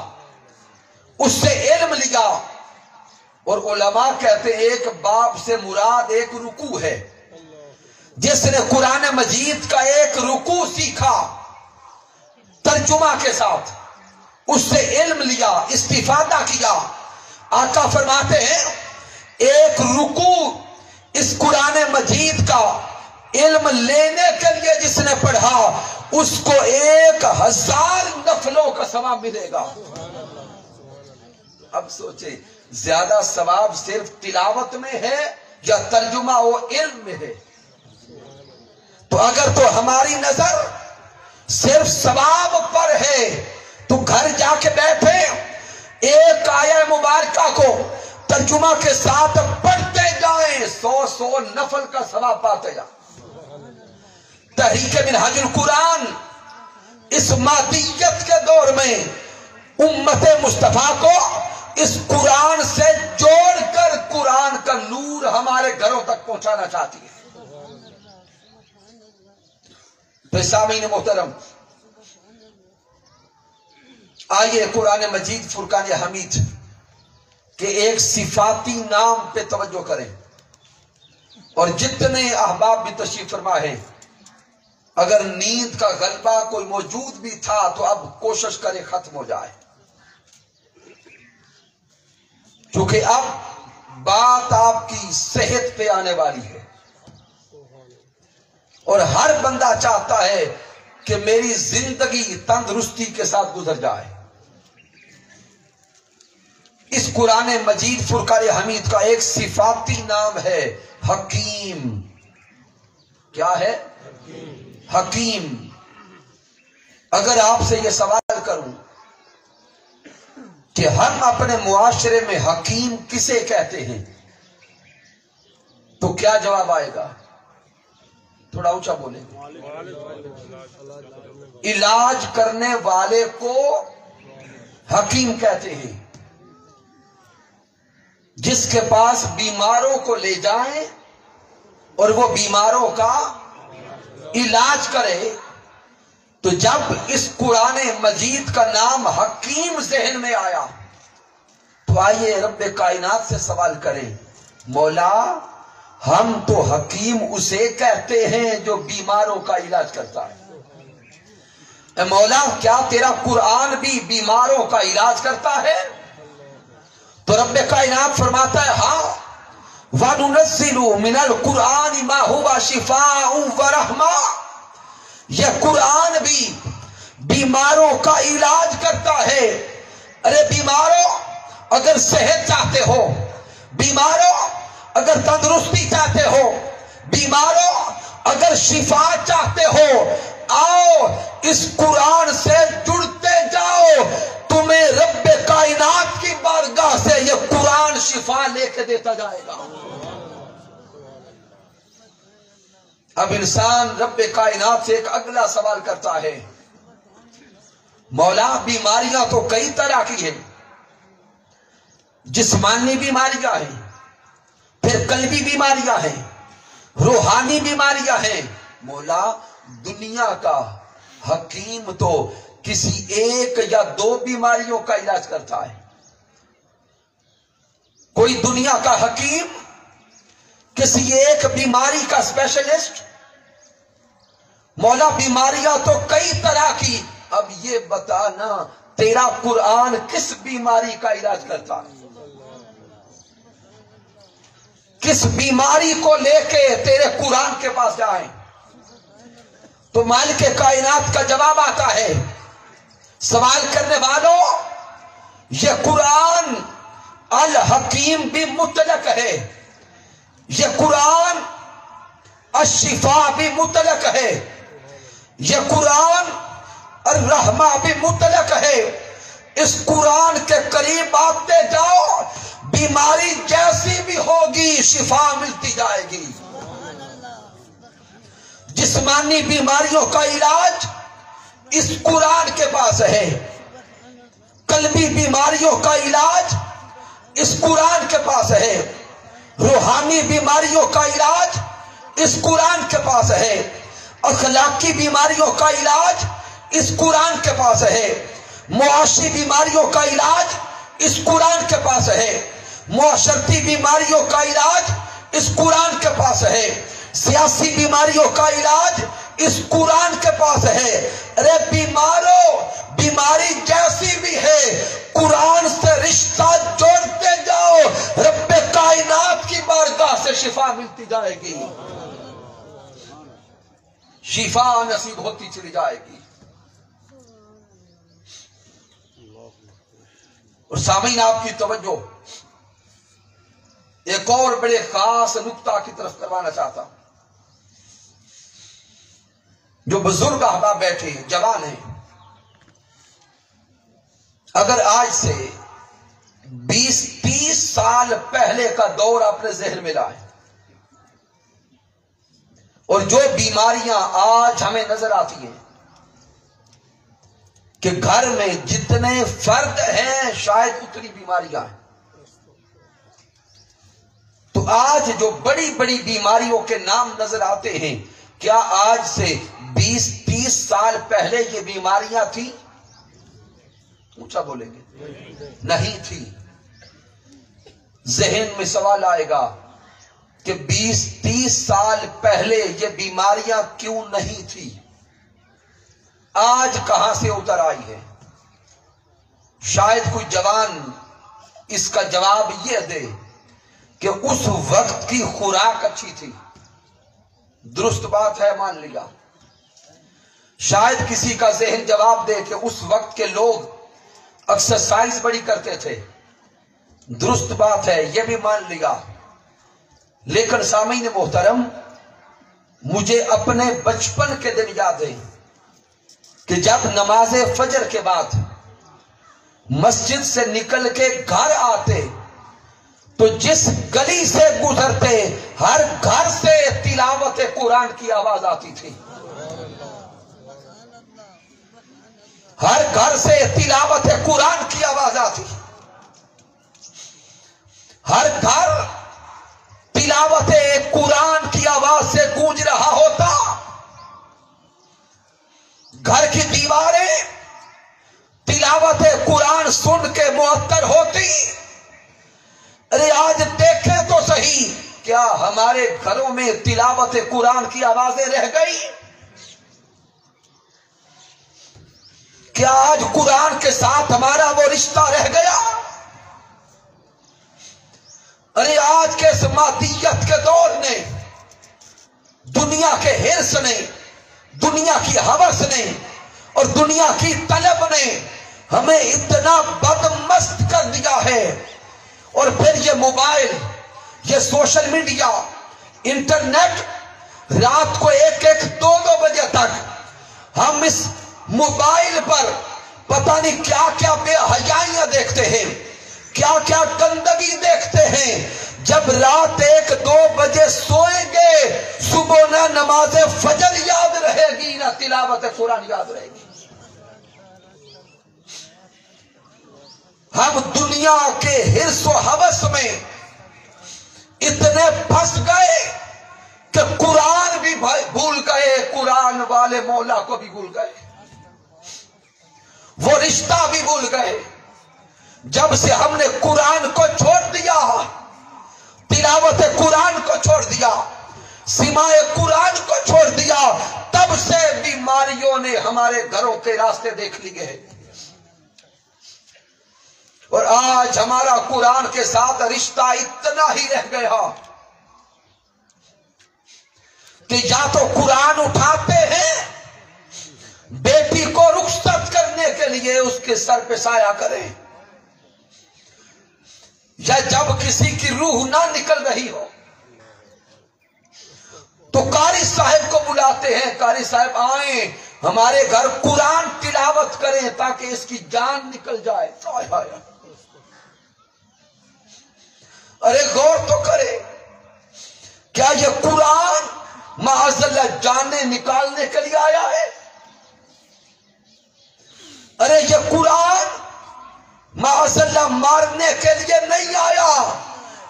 اس سے علم لیا، اور علماء کہتے ہیں ایک باب سے مراد ایک رکوع ہے. جس نے قرآن مجید کا ایک رکوع سیکھا ترجمہ کے ساتھ، اس سے علم لیا، استفادہ کیا، آقا فرماتے ہیں ایک رکوع اس قرآن مجید کا علم لینے کے لیے جس نے پڑھا، اس کو 1000 نفلوں کا ثواب ملے گا. اب سوچیں زیادہ ثواب صرف تلاوت میں ہے یا ترجمہ و علم میں ہے؟ تو اگر تو ہماری نظر صرف ثواب پر ہے تو گھر جا کے بیٹھے ایک آیہ مبارکہ کو ترجمہ کے ساتھ پڑھتے جائیں، 100 نفل کا ثواب پاتے جائیں. تحریک منہاج القرآن اس مادیت کے دور میں امت مصطفیٰ کو اس قرآن سے جوڑ کر قرآن کا نور ہمارے گھروں تک پہنچانا چاہتی ہے. تو سامعین محترم، آئیے قرآن مجید فرقان حمید کے ایک صفاتی نام پہ توجہ کریں. اور جتنے احباب بھی تشریف فرما ہے، اگر نیند کا غلبہ کوئی موجود بھی تھا تو اب کوشش کرے ختم ہو جائے، کیونکہ اب بات آپ کی صحت پہ آنے والی ہے. اور ہر بندہ چاہتا ہے کہ میری زندگی تندرستی کے ساتھ گزر جائے. اس قرآن مجید فرقان حمید کا ایک صفاتی نام ہے حکیم. کیا ہے؟ حکیم. اگر آپ سے یہ سوال کروں کہ ہم اپنے معاشرے میں حکیم کسے کہتے ہیں تو کیا جواب آئے گا؟ تھوڑا اونچا بولیں. علاج کرنے والے کو حکیم کہتے ہیں. جس کے پاس بیماروں کو لے جائیں اور وہ بیماروں کا علاج کرے. تو جب اس قرآن مجید کا نام حکیم ذہن میں آیا تو آئیے رب کائنات سے سوال کریں، مولا ہم تو حکیم اسے کہتے ہیں جو بیماروں کا علاج کرتا ہے. اے مولا کیا تیرا قرآن بھی بیماروں کا علاج کرتا ہے؟ تو رب کائنات فرماتا ہے ہاں وَنُنَزِّلُ مِنَ الْقُرْآنِ مَا هُوَ شِفَاءٌ وَرَحْمَةٌ، یہ قرآن بھی بیماروں کا علاج کرتا ہے۔ ارے بیماروں اگر صحت چاہتے ہو، بیماروں اگر تندرستی چاہتے ہو، بیماروں اگر شفا چاہتے ہو، آؤ اس قرآن سے جڑتے جاؤ، تمہیں رب کائنات کی بارگاہ سے یہ قرآن شفا لے کے دیتا جائے گا۔ اب انسان رب کائنات سے ایک اگلا سوال کرتا ہے، مولا بیماریاں تو کئی طرح کی ہیں، جسمانی بیماریاں ہیں، پھر قلبی بیماریاں ہیں، روحانی بیماریاں ہیں، مولا دنیا کا حکیم تو کسی ایک یا دو بیماریوں کا علاج کرتا ہے۔ کوئی دنیا کا حکیم کسی ایک بیماری کا اسپیشلسٹ؟ مولا بیماریاں تو کئی طرح کی، اب یہ بتانا تیرا قرآن کس بیماری کا علاج کرتا ہے؟ کس بیماری کو لے کے تیرے قرآن کے پاس جائیں؟ تو مالک کائنات کا جواب آتا ہے، سوال کرنے والوں یہ قرآن الحکیم بھی مطلق ہے، یہ قرآن الشفا بھی مطلق ہے، یہ قرآن الرحمہ بھی مطلق ہے۔ اس قرآن کے قریب آتے جاؤ، بیماری جیسی بھی ہوگی شفا ملتی جائے گی۔ جسمانی بیماریوں کا علاج اس قرآن کے پاس ہے، قلبی بیماریوں کا علاج اس قرآن کے پاس ہے، روحانی بیماریوں کا علاج اس قرآن کے پاس ہے، اخلاقی بیماریوں کا علاج اس قرآن کے پاس ہے، معاشی بیماریوں کا علاج اس قرآن کے پاس ہے، معاشرتی بیماریوں کا علاج اس قرآن کے پاس ہے، سیاسی بیماریوں کا علاج اس قرآن کے پاس ہے۔ ارے بیماروں بیماری جیسی بھی ہے، قرآن سے رشتہ جوڑتے جاؤ، رب کائنات کی بارگاہ سے شفا ملتی جائے گی، شفا نصیب ہوتی چلی جائے گی۔ اور سامعین آپ کی توجہ ایک اور بڑے خاص نقطہ کی طرف کروانا چاہتا ہوں۔ جو بزرگ احباب بیٹھے ہیں، جوان ہیں، اگر آج سے 20-30 سال پہلے کا دور اپنے ذہن میں لائیں، اور جو بیماریاں آج ہمیں نظر آتی ہیں کہ گھر میں جتنے فرد ہیں شاید اتنی بیماریاں ہیں، تو آج جو بڑی بڑی بیماریوں کے نام نظر آتے ہیں، کیا آج سے 20-30 سال پہلے یہ بیماریاں تھیں؟ اونچا بولیں گے، نہیں تھی۔ ذہن میں سوال آئے گا کہ 20-30 سال پہلے یہ بیماریاں کیوں نہیں تھی، آج کہاں سے اتر آئی ہے؟ شاید کوئی جوان اس کا جواب یہ دے کہ اس وقت کی خوراک اچھی تھی۔ درست بات ہے، مان لیا۔ شاید کسی کا ذہن جواب دے کہ اس وقت کے لوگ ایکسرسائز بڑی کرتے تھے۔ درست بات ہے، یہ بھی مان لیا۔ لیکن سامعین محترم، مجھے اپنے بچپن کے دن یاد ہے کہ جب نماز فجر کے بعد مسجد سے نکل کے گھر آتے تو جس گلی سے گزرتے ہر گھر سے تلاوت قرآن کی آواز آتی تھی، ہر گھر سے تلاوت قرآن کی آواز آتی، ہر گھر تلاوت قرآن کی آواز سے گونج رہا ہوتا، گھر کی دیواریں تلاوت قرآن سن کے معطر ہوتی۔ ارے آج دیکھیں تو صحیح، کیا ہمارے گھروں میں تلاوت قرآن کی آوازیں رہ گئی؟ کیا آج قرآن کے ساتھ ہمارا وہ رشتہ رہ گیا؟ نے اور دنیا کی طلب نے ہمیں اتنا بدمست کر دیا ہے. اور پھر یہ موبائل، یہ سوشل میڈیا، انٹرنیٹ، رات کو 1-2 بجے تک ہم اس موبائل پر پتہ نہیں کیا کیا بے حیائیاں دیکھتے ہیں، کیا کیا گندگی دیکھتے ہیں. جب رات 1-2 بجے سوئیں گے، صبح نہ نماز فجر یاد رہے گی نہ تلاوت قرآن یاد رہے گی. ہم دنیا کے حرص و ہوس میں اتنے پھنس گئے کہ قرآن بھی بھول گئے، قرآن والے مولا کو بھی بھول گئے، وہ رشتہ بھی بھول گئے. جب سے ہم نے قرآن کو چھوڑ دیا، تلاوت قرآن کو چھوڑ دیا، سماع قرآن کو چھوڑ دیا، تب سے بیماریوں نے ہمارے گھروں کے راستے دیکھ لیے ہیں. اور آج ہمارا قرآن کے ساتھ رشتہ اتنا ہی رہ گیا کہ یا تو قرآن اٹھاتے ہیں بیٹی کو رخصت کرنے کے لیے اس کے سر پہ سایہ کریں، یا جب کسی کی روح نہ نکل رہی ہو تو قاری صاحب کو بلاتے ہیں، قاری صاحب آئیں ہمارے گھر قرآن تلاوت کریں تاکہ اس کی جان نکل جائے. ارے غور تو کرے، کیا یہ قرآن معاذ اللہ جانیں نکالنے کے لیے آیا ہے؟ ارے یہ قرآن معاذ اللہ مارنے کے لیے نہیں آیا.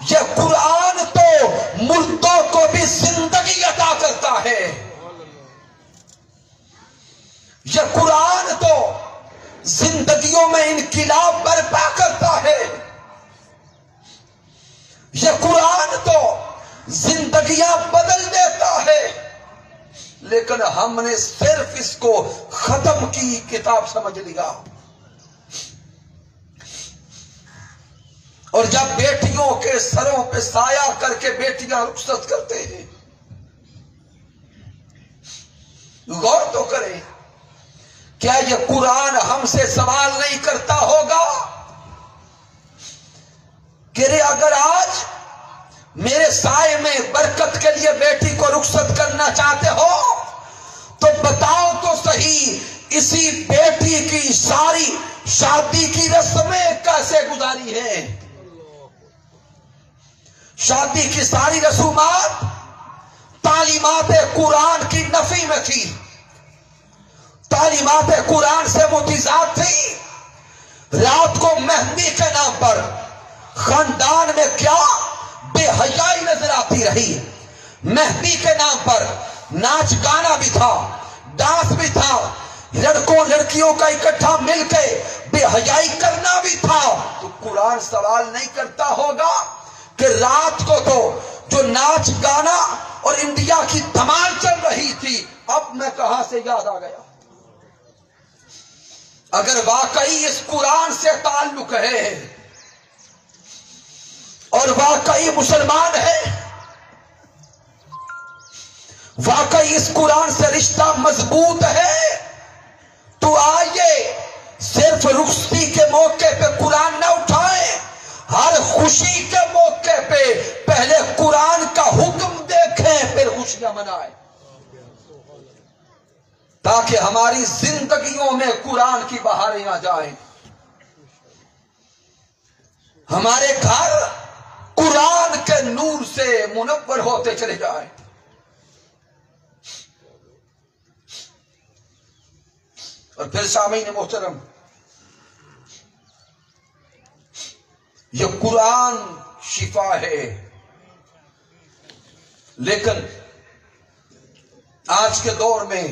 یہ قرآن تو مردوں کو بھی زندگی عطا کرتا ہے. یہ قرآن تو زندگیوں میں انقلاب برپا کرتا ہے. یہ قرآن تو زندگیاں بدل دیتا ہے. لیکن ہم نے صرف اس کو ختم کی کتاب سمجھ لیا. اور جب بیٹیوں کے سروں پہ سایہ کر کے بیٹیاں رخصت کرتے ہیں، غور تو کریں، کیا یہ قرآن ہم سے سوال نہیں کرتا ہوگا کہ اگر آج میرے سائے میں برکت کے لیے بیٹی کو رخصت کرنا چاہتے ہو تو بتاؤ تو صحیح اسی بیٹی کی ساری شادی کی رسمیں کیسے گزاری ہیں؟ شادی کی ساری رسومات تعلیمات قرآن کی نفی میں تھی، تعلیمات قرآن سے متضاد تھی. رات کو مہندی کے نام پر خاندان میں کیا بے حیائی نظر آتی رہی. مہندی کے نام پر ناچ گانا بھی تھا، ڈانس بھی تھا، لڑکوں لڑکیوں کا اکٹھا مل کے بے حیائی کرنا بھی تھا. تو قرآن سوال نہیں کرتا ہوگا کہ رات کو تو جو ناچ گانا اور انڈیا کی دھمال چل رہی تھی اب میں کہاں سے یاد آ گیا؟ اگر واقعی اس قرآن سے تعلق ہے اور واقعی مسلمان ہے، واقعی اس قرآن سے رشتہ مضبوط ہے، تو آئیے صرف رخصتی کے موقع پہ قرآن نہ اٹھائیں، ہر خوشی کے موقع پہ پہلے قرآن کا حکم دیکھیں پھر خوشیاں منائیں، تاکہ ہماری زندگیوں میں قرآن کی بہاریں آ جائیں، ہمارے گھر قرآن کے نور سے منور ہوتے چلے جائیں. اور پھر سامعین محترم، یہ قرآن شفا ہے، لیکن آج کے دور میں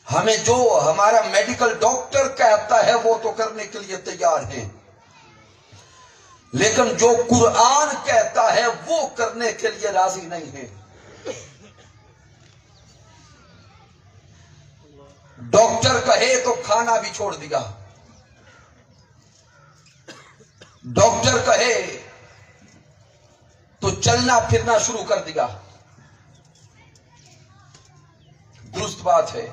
ہمیں جو ہمارا میڈیکل ڈاکٹر کہتا ہے وہ تو کرنے کے لیے تیار ہیں، لیکن جو قرآن کہتا ہے وہ کرنے کے لیے راضی نہیں ہے. ڈاکٹر کہے تو کھانا بھی چھوڑ دیا، ڈاکٹر کہے تو چلنا پھرنا شروع کر دیا. درست بات ہے،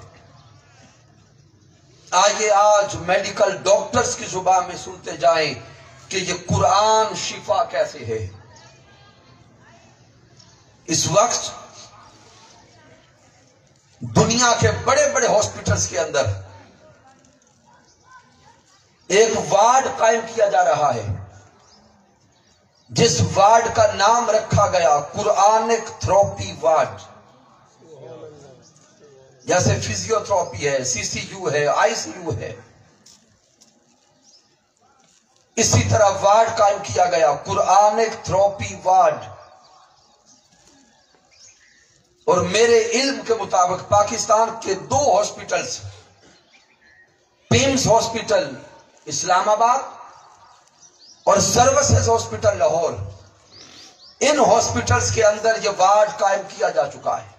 آئیے آج میڈیکل ڈاکٹرز کی زبان میں سنتے جائیں کہ یہ قرآن شفا کیسے ہے۔ اس وقت دنیا کے بڑے بڑے ہاسپٹلز کے اندر ایک وارڈ قائم کیا جا رہا ہے، جس وارڈ کا نام رکھا گیا قرآنک تھراپی وارڈ۔ جیسے فزیو تھراپی ہے، سی سی یو ہے، آئی سی یو ہے، اسی طرح وارڈ قائم کیا گیا قرآنک تھراپی وارڈ۔ اور میرے علم کے مطابق پاکستان کے 2 ہاسپٹلز، پیمز ہاسپٹل اسلام آباد اور سروسز ہاسپٹل لاہور، ان ہاسپٹلز کے اندر یہ وارڈ قائم کیا جا چکا ہے۔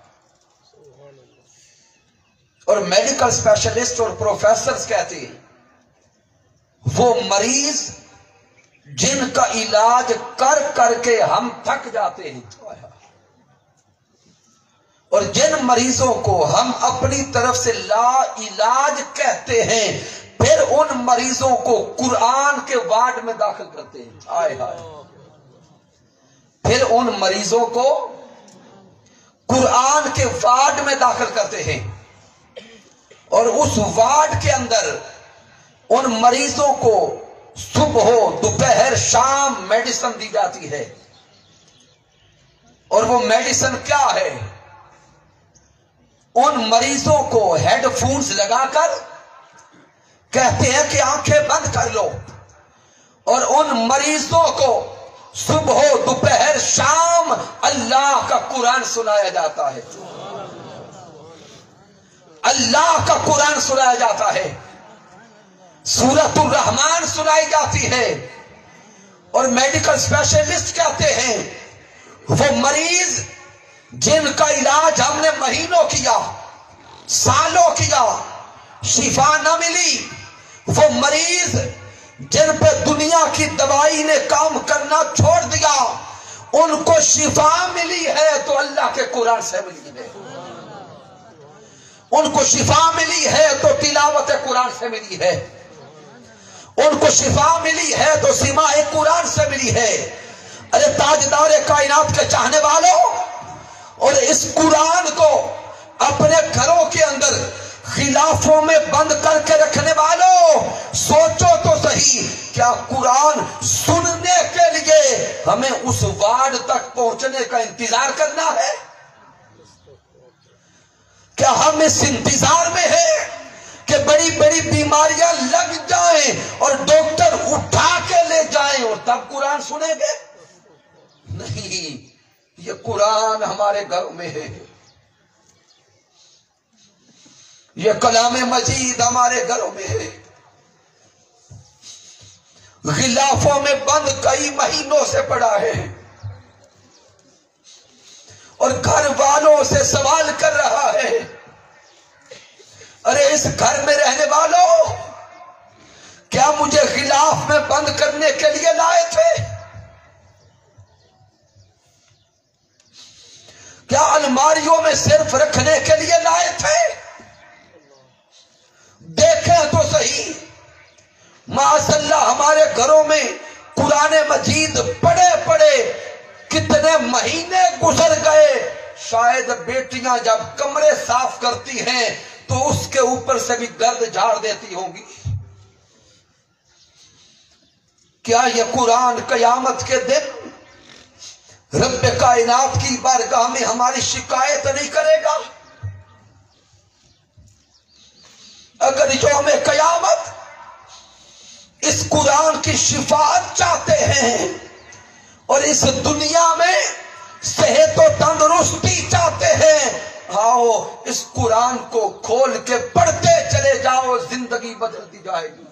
اور میڈیکل اسپیشلسٹ اور پروفیسرز کہتے ہیں وہ مریض جن کا علاج کر کر کے ہم تھک جاتے ہیں، اور جن مریضوں کو ہم اپنی طرف سے لا علاج کہتے ہیں، پھر ان مریضوں کو قرآن کے وارڈ میں داخل کرتے ہیں۔ آئے ہائے، پھر ان مریضوں کو قرآن کے وارڈ میں داخل کرتے ہیں، اور اس وارڈ کے اندر ان مریضوں کو صبح دوپہر شام میڈیسن دی جاتی ہے۔ اور وہ میڈیسن کیا ہے؟ ان مریضوں کو ہیڈ فونز لگا کر کہتے ہیں کہ آنکھیں بند کر لو، اور ان مریضوں کو صبح دوپہر شام اللہ کا قرآن سنایا جاتا ہے، اللہ کا قرآن سنایا جاتا ہے، سورۃ الرحمن سنائی جاتی ہے۔ اور میڈیکل اسپیشلسٹ کہتے ہیں وہ مریض جن کا علاج ہم نے مہینوں کیا، سالوں کیا، شفا نہ ملی، وہ مریض جن پہ دنیا کی دوائی نے کام کرنا چھوڑ دیا، ان کو شفا ملی ہے تو اللہ کے قرآن سے ملی ہے، ان کو شفا ملی ہے تو تلاوت قرآن سے ملی ہے، ان کو شفا ملی ہے تو سماع قرآن سے ملی ہے۔ ارے تاجدار کائنات کے چاہنے والوں، اور اس قرآن کو اپنے گھروں کے اندر غلافوں میں بند کر کے رکھنے والوں، سوچو تو صحیح، کیا قرآن سننے کے لیے ہمیں اس وارڈ تک پہنچنے کا انتظار کرنا ہے؟ کیا ہم اس انتظار میں ہیں کہ بڑی بڑی بیماریاں لگ جائیں اور ڈاکٹر اٹھا کے لے جائیں اور تب قرآن سنیں گے؟ نہیں، یہ قرآن ہمارے گھروں میں ہے، یہ کلام مجید ہمارے گھروں میں ہے، غلافوں میں بند کئی مہینوں سے پڑا ہے، اور گھر والوں سے سوال کر رہا ہے، ارے اس گھر میں رہنے والوں، کیا مجھے غلاف میں بند کرنے کے لیے لائے تھے؟ کیا الماریوں میں صرف رکھنے کے لیے لائے تھے؟ دیکھیں تو صحیح، معاذ اللہ ہمارے گھروں میں قرآن مجید پڑے پڑے کتنے مہینے گزر گئے، شاید بیٹیاں جب کمرے صاف کرتی ہیں تو اس کے اوپر سے بھی گرد جھاڑ دیتی ہوں گی۔ کیا یہ قرآن قیامت کے دن رب کائنات کی بارگاہ میں ہماری شکایت نہیں کرے گا؟ اگر یوم قیامت اس قرآن کی شفاعت چاہتے ہیں اور اس دنیا میں صحت و تندرستی چاہتے ہیں، آؤ اس قرآن کو کھول کے پڑھتے چلے جاؤ، زندگی بدلتی جائے گی۔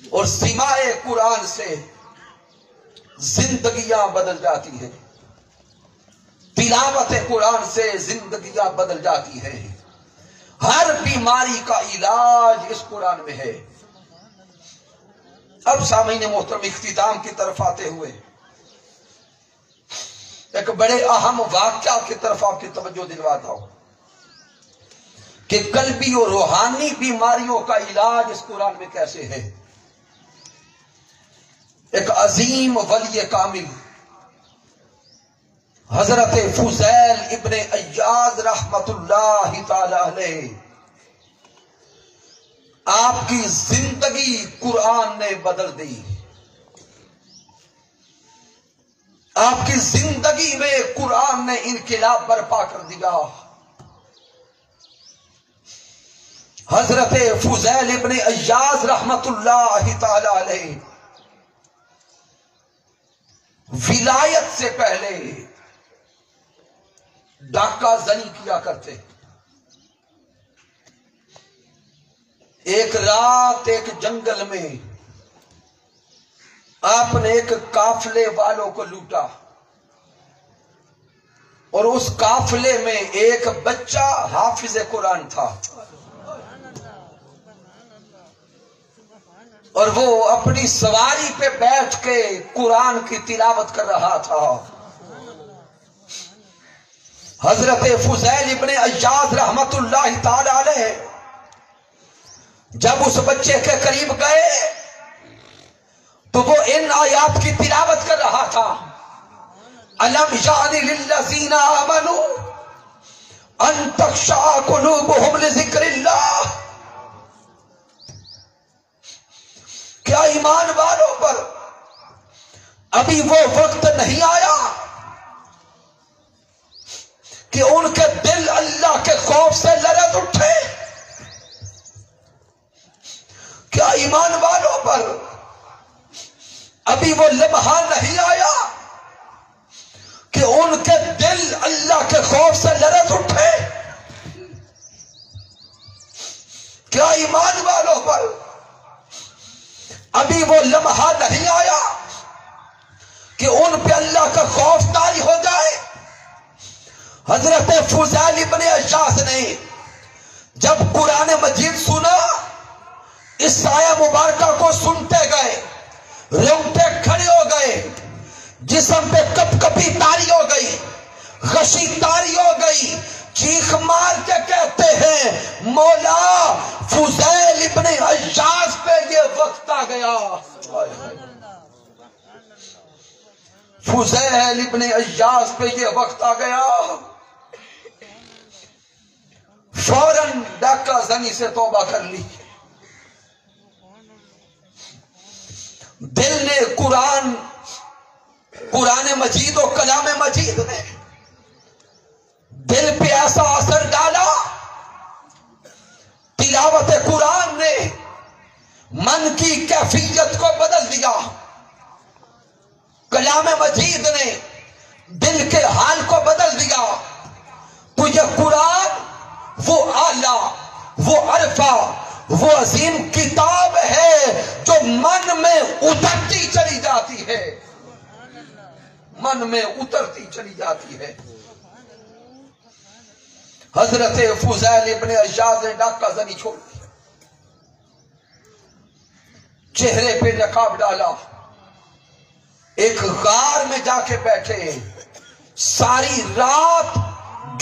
اور سماع قرآن سے زندگیاں بدل جاتی ہیں، تلاوت قرآن سے زندگیاں بدل جاتی ہیں، ہر بیماری کا علاج اس قرآن میں ہے۔ اب سامعین محترم، اختتام کی طرف آتے ہوئے ایک بڑے اہم واقعہ کی طرف آپ کی توجہ دلواتا ہوں کہ قلبی اور روحانی بیماریوں کا علاج اس قرآن میں کیسے ہے۔ ایک عظیم ولی کامل حضرت فضیل ابن عیاض رحمت اللہ تعالی علیہ، آپ کی زندگی قرآن نے بدل دی۔ آپ کی زندگی میں قرآن نے انقلاب برپا کر دیا۔ حضرت فضیل ابن عیاض رحمت اللہ تعالی علیہ ولایت سے پہلے ڈاکہ زنی کیا کرتے۔ ایک رات ایک جنگل میں آپ نے ایک قافلے والوں کو لوٹا، اور اس قافلے میں ایک بچہ حافظ قرآن تھا، اور وہ اپنی سواری پہ بیٹھ کے قرآن کی تلاوت کر رہا تھا۔ حضرت فضیل ابن عیاض رحمت اللہ تعالی علیہ جب اس بچے کے قریب گئے تو وہ ان آیات کی تلاوت کر رہا تھا۔ الم یعن للذین آمنوا ان تخشع قلوبهم لذکر اللہ، کیا ایمان والوں پر ابھی وہ وقت نہیں آیا کہ ان کے دل اللہ کے خوف سے لرز اٹھے؟ کیا ایمان والوں پر ابھی وہ لمحہ نہیں آیا کہ ان کے دل اللہ کے خوف سے لرز اٹھے؟ کیا ایمان والوں پر ابھی وہ لمحہ نہیں آیا کہ ان پہ اللہ کا خوف طاری ہو جائے؟ حضرت فضیل ابن عیاض نے جب قرآن مجید سنا، اس آیہ مبارکہ کو سنتے گئے، رونگٹے کھڑے ہو گئے، جسم پہ کپ کپی تاری ہو گئی، غشی تاری ہو گئی، چیخ مار کے کہتے ہیں مولا فضیل ابن عیاض پہ یہ وقت آ گیا۔ فضیل ابن عیاض پہ یہ وقت آ گیا۔ فوراً ڈاکہ زنی سے توبہ کر لی۔ دل نے قرآن مجید و کلام مجید نے دل پہ ایسا اثر ڈالا، تلاوت قرآن نے من کی کیفیت کو بدل دیا، کلام مجید نے دل کے حال کو بدل دیا۔ تو یہ قرآن وہ اعلیٰ، وہ عرفہ، وہ عظیم کتاب ہے جو من میں اترتی چلی جاتی ہے، من میں اترتی چلی جاتی ہے۔ حضرت فضیل ابن عیاض نے ڈاکہ زنی چھوڑ دی، چہرے پہ نقاب ڈالا، ایک غار میں جا کے بیٹھے، ساری رات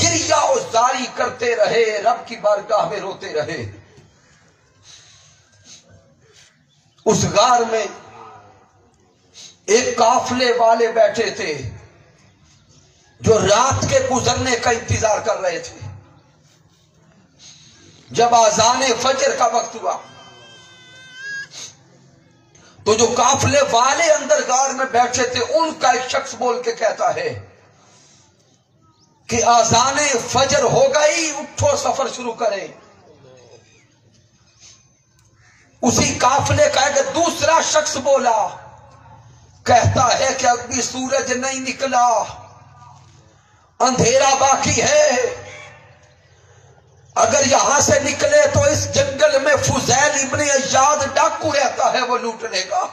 گریہ و زاری کرتے رہے، رب کی بارگاہ میں روتے رہے۔ اس غار میں ایک قافلے والے بیٹھے تھے جو رات کے گزرنے کا انتظار کر رہے تھے۔ جب اذان فجر کا وقت ہوا تو جو قافلے والے اندر غار میں بیٹھے تھے ان کا ایک شخص بول کے کہتا ہے کہ اذان فجر ہو گئی، اٹھو سفر شروع کریں۔ اسی قافلے کا ایک دوسرا شخص بولا، کہتا ہے کہ ابھی سورج نہیں نکلا، اندھیرا باقی ہے، اگر یہاں سے نکلے تو اس جنگل میں فضیل ابن عیاض ڈاکو رہتا ہے، وہ لوٹ لے گا۔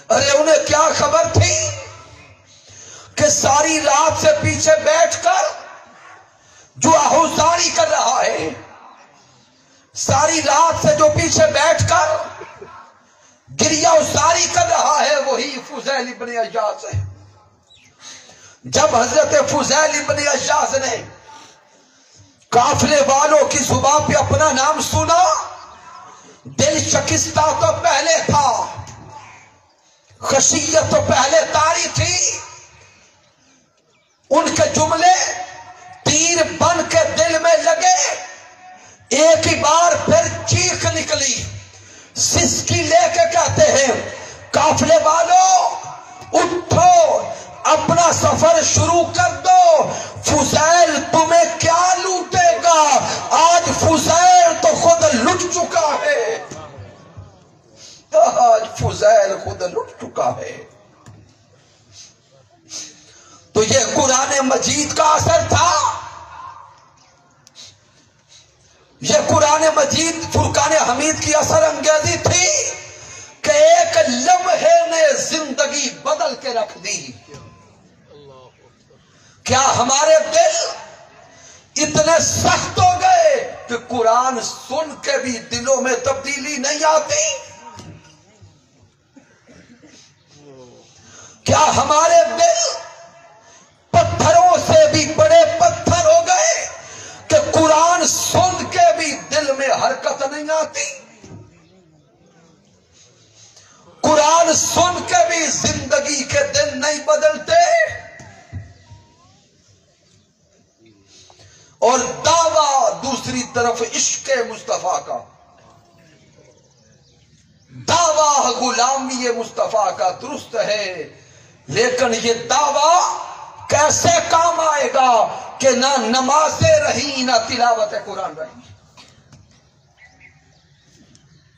ارے انہیں کیا خبر تھی کہ ساری رات سے پیچھے بیٹھ کر جو آہوزاری کر رہا ہے، ساری رات سے جو پیچھے بیٹھ کر گریہ ازاری کر رہا ہے، وہی فضیل ابن عیاض ہے۔ جب حضرت فضیل ابن عیاض نے قافلے والوں کی زبان پہ اپنا نام سنا، دل شکستہ تو پہلے تھا، خشیت تو پہلے طاری تھی، ان کے جملے تیر بن کے دل میں لگے، ایک ہی بار پھر چیخ نکلی، سسکی لے کے کہتے ہیں قافلے والوں اٹھو، اپنا سفر شروع کر دو، فضیل تمہیں کیا لوٹے گا، آج فضیل تو خود لٹ چکا ہے، آج فضیل خود لٹ چکا ہے۔ تو یہ قرآن مجید کا اثر تھا، یہ قرآن مجید فرقان حمید کی اثر انگیزی تھی کہ ایک لمحے نے زندگی بدل کے رکھ دی۔ کیا ہمارے دل اتنے سخت ہو گئے کہ قرآن سن کے بھی دلوں میں تبدیلی نہیں آتی؟ کیا ہمارے دل پتھروں سے بھی بڑے پتھر ہو گئے کہ قرآن سن کے بھی دل میں حرکت نہیں آتی؟ قرآن سن کے بھی زندگی کے دن نہیں بدلتے؟ اور دعویٰ دوسری طرف عشق مصطفیٰ کا، دعویٰ غلامی مصطفیٰ کا درست ہے، لیکن یہ دعویٰ کیسے کام آئے گا کہ نہ نمازیں رہی نہ تلاوت قرآن رہی؟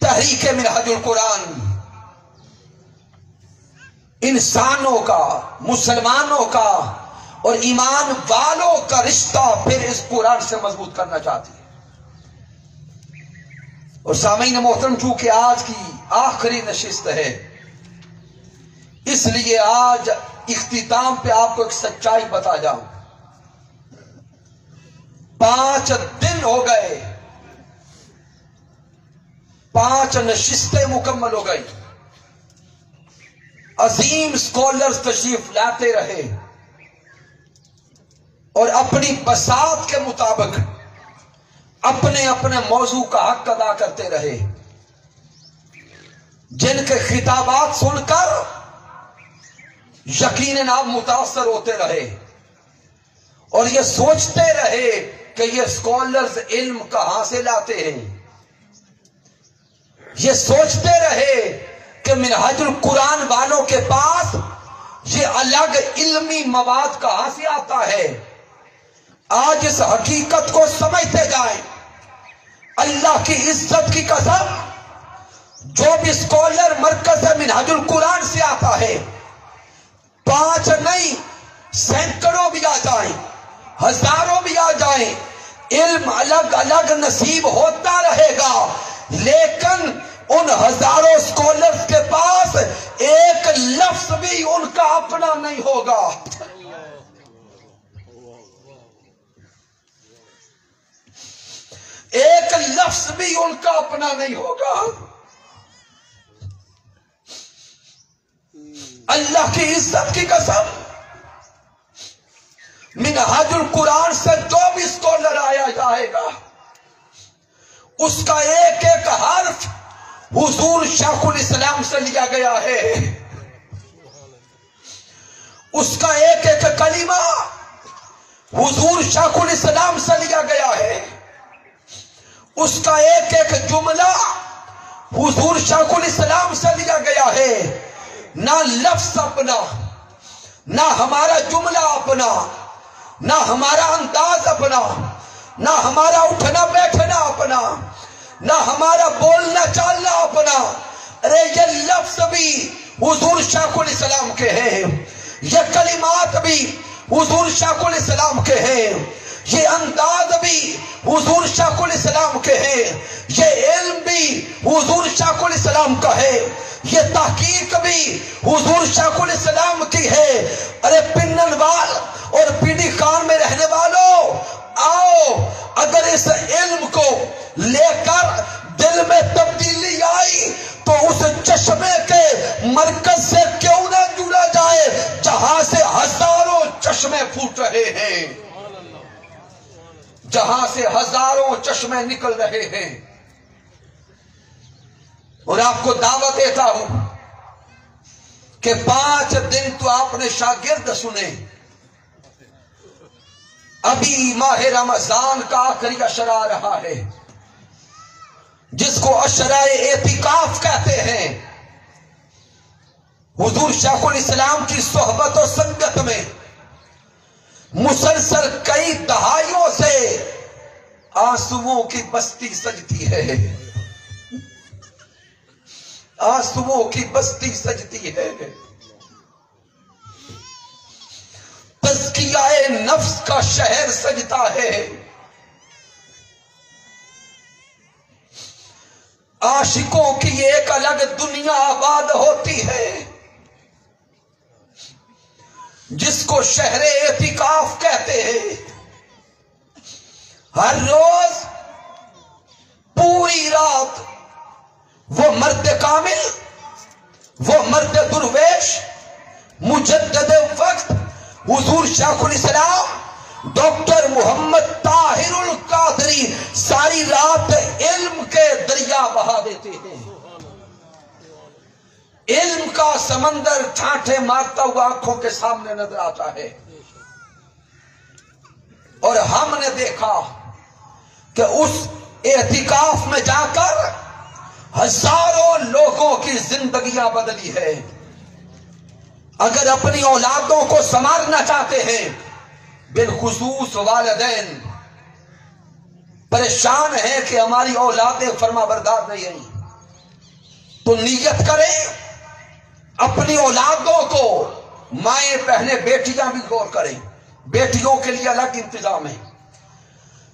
تحریک منہج القرآن انسانوں کا، مسلمانوں کا اور ایمان والوں کا رشتہ پھر اس قرآن سے مضبوط کرنا چاہتی ہے۔ اور سامعین محترم، چونکہ آج کی آخری نشست ہے، اس لیے آج اختتام پہ آپ کو ایک سچائی بتا جاؤں۔ 5 دن ہو گئے، 5 نشستیں مکمل ہو گئی، عظیم اسکالرز تشریف لاتے رہے اور اپنی بساط کے مطابق اپنے اپنے موضوع کا حق ادا کرتے رہے، جن کے خطابات سن کر یقیناً آپ متاثر ہوتے رہے اور یہ سوچتے رہے کہ یہ اسکالرز علم کہاں سے لاتے ہیں، یہ سوچتے رہے کہ منہج القرآن والوں کے پاس یہ الگ علمی مواد کہاں سے آتا ہے۔ آج اس حقیقت کو سمجھتے جائیں، اللہ کی عزت کی قسم، جو بھی اسکالر مرکز منہج القرآن سے آتا ہے، 5 نہیں سینکڑوں بھی آ جائیں، ہزاروں بھی آ جائیں، علم الگ الگ نصیب ہوتا رہے گا، لیکن ان ہزاروں اسکالرز کے پاس ایک لفظ بھی ان کا اپنا نہیں ہوگا۔ ایک لفظ بھی ان کا اپنا نہیں ہوگا۔ اللہ کی عزت کی قسم، منہج القرآن سے جو بھی اسکالر آیا جائے گا، اس کا ایک ایک حرف حضور شیخ الاسلام سے لیا گیا ہے، اس کا ایک ایک کلمہ حضور شیخ الاسلام سے لیا گیا ہے، اس کا ایک ایک جملہ حضور شیخ الاسلام سے لیا گیا ہے۔ نہ لفظ اپنا، نہ ہمارا جملہ اپنا، نہ ہمارا انداز اپنا، نہ ہمارا اٹھنا بیٹھنا اپنا، نہ ہمارا بولنا چالنا اپنا، ارے یہ لفظ بھی حضور شیخ الاسلام کے ہیں، یہ کلمات بھی حضور شیخ الاسلام کے ہیں، یہ انداز بھی حضور شیخ الاسلام کے ہیں، یہ علم بھی حضور شیخ الاسلام کا ہے، یہ تحقیق بھی حضور شیخ الاسلام کی ہے۔ ارے پنن وال اور پیڈی خان میں رہنے والوں، آؤ، اگر اس علم کو لے کر دل میں تبدیلی آئی تو اس چشمے کے مرکز سے کیوں نہ جڑا جائے جہاں سے ہزاروں چشمے پھوٹ رہے ہیں۔ جہاں سے ہزاروں چشمے نکل رہے ہیں، اور آپ کو دعوت دیتا ہوں کہ 5 دن تو آپ نے شاگرد سنے، ابھی ماہ رمضان کا آخری عشر آ رہا ہے، جس کو عشرہ اعتکاف کہتے ہیں۔ حضور شیخ الاسلام کی صحبت و سنگت میں مسلسل کئی دہائیوں سے آنسوؤں کی بستی سجتی ہے، آنسوؤں کی بستی سجتی ہے، تزکیہ نفس کا شہر سجتا ہے، عاشقوں کی ایک الگ دنیا آباد ہوتی ہے، جس کو شہر اعتکاف کہتے ہیں۔ ہر روز پوری رات وہ مرد کامل، وہ مرد درویش، مجدد وقت حضور شیخ الاسلام ڈاکٹر محمد طاہر القادری ساری رات علم کے دریا بہا دیتے ہیں، علم کا سمندر ٹھانٹے مارتا ہوا آنکھوں کے سامنے نظر آتا ہے، اور ہم نے دیکھا کہ اس اعتکاف میں جا کر ہزاروں لوگوں کی زندگیاں بدلی ہے۔ اگر اپنی اولادوں کو سنوارنا چاہتے ہیں، بالخصوص والدین پریشان ہیں کہ ہماری اولادیں فرما بردار نہیں ہیں، تو نیت کریں اپنی اولادوں کو، مائیں بہنیں بیٹیاں بھی غور کریں، بیٹیوں کے لیے الگ انتظام ہے،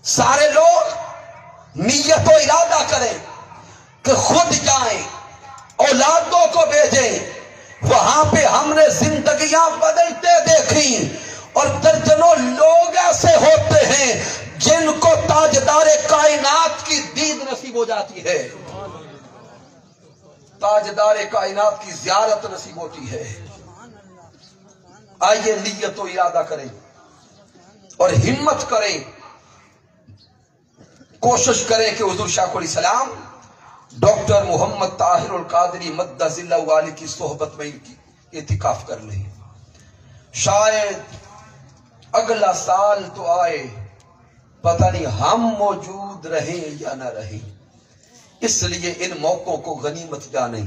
سارے لوگ نیت و ارادہ کریں کہ خود جائیں، اولادوں کو بھیجیں، وہاں پہ ہم نے زندگیاں بدلتے دیکھیں، اور درجنوں لوگ ایسے ہوتے ہیں جن کو تاجدار کائنات کی دید نصیب ہو جاتی ہے، تاجدار کائنات کی زیارت نصیب ہوتی ہے۔ آئیے نیت و ارادہ کریں اور ہمت کریں، کوشش کریں کہ حضور شیخ الاسلام ڈاکٹر محمد طاہر القادری مدد ذلہ والی کی صحبت میں اعتکاف کر لیں، شاید اگلا سال تو آئے، پتہ نہیں ہم موجود رہیں یا نہ رہیں، اس لیے ان موقعوں کو غنیمت جانیں،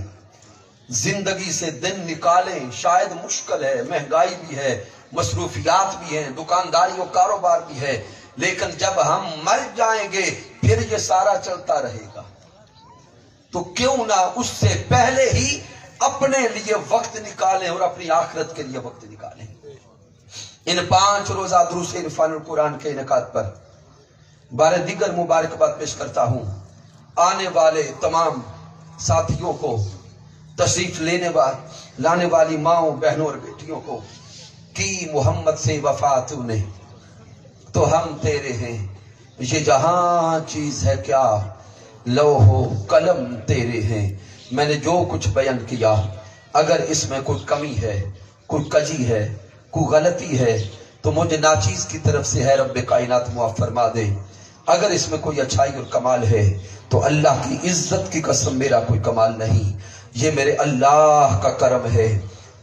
زندگی سے دن نکالیں، شاید مشکل ہے، مہنگائی بھی ہے، مصروفیات بھی ہیں، دکانداری و کاروبار بھی ہے، لیکن جب ہم مر جائیں گے پھر یہ سارا چلتا رہے گا، تو کیوں نہ اس سے پہلے ہی اپنے لیے وقت نکالیں اور اپنی آخرت کے لیے وقت نکالیں۔ ان 5 روزہ دروس عرفان القرآن کے انعقاد پر بار دیگر مبارکباد پیش کرتا ہوں آنے والے تمام ساتھیوں کو، تشریف لانے والی ماؤں بہنوں اور بیٹیوں کو، کی محمد سے وفا تو نے تو ہم تیرے ہیں، یہ جہاں چیز ہے کیا لوح و قلم تیرے ہیں۔ میں نے جو کچھ بیان کیا، اگر اس میں کوئی کمی ہے، کوئی کجی ہے، کوئی غلطی ہے، تو مجھے ناچیز کی طرف سے ہے رب کائنات معاف فرما دے، اگر اس میں کوئی اچھائی اور کمال ہے تو اللہ کی عزت کی قسم میرا کوئی کمال نہیں، یہ میرے اللہ کا کرم ہے،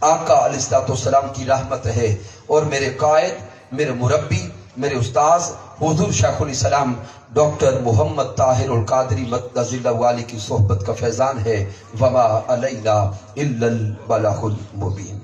آقا علیہ الصلوۃ والسلام کی رحمت ہے، اور میرے قائد، میرے مربی، میرے استاذ حضور شیخ الاسلام ڈاکٹر محمد طاہر القادری مدد ذلہ والی کی صحبت کا فیضان ہے۔ وما علینا الا البلاغ المبین۔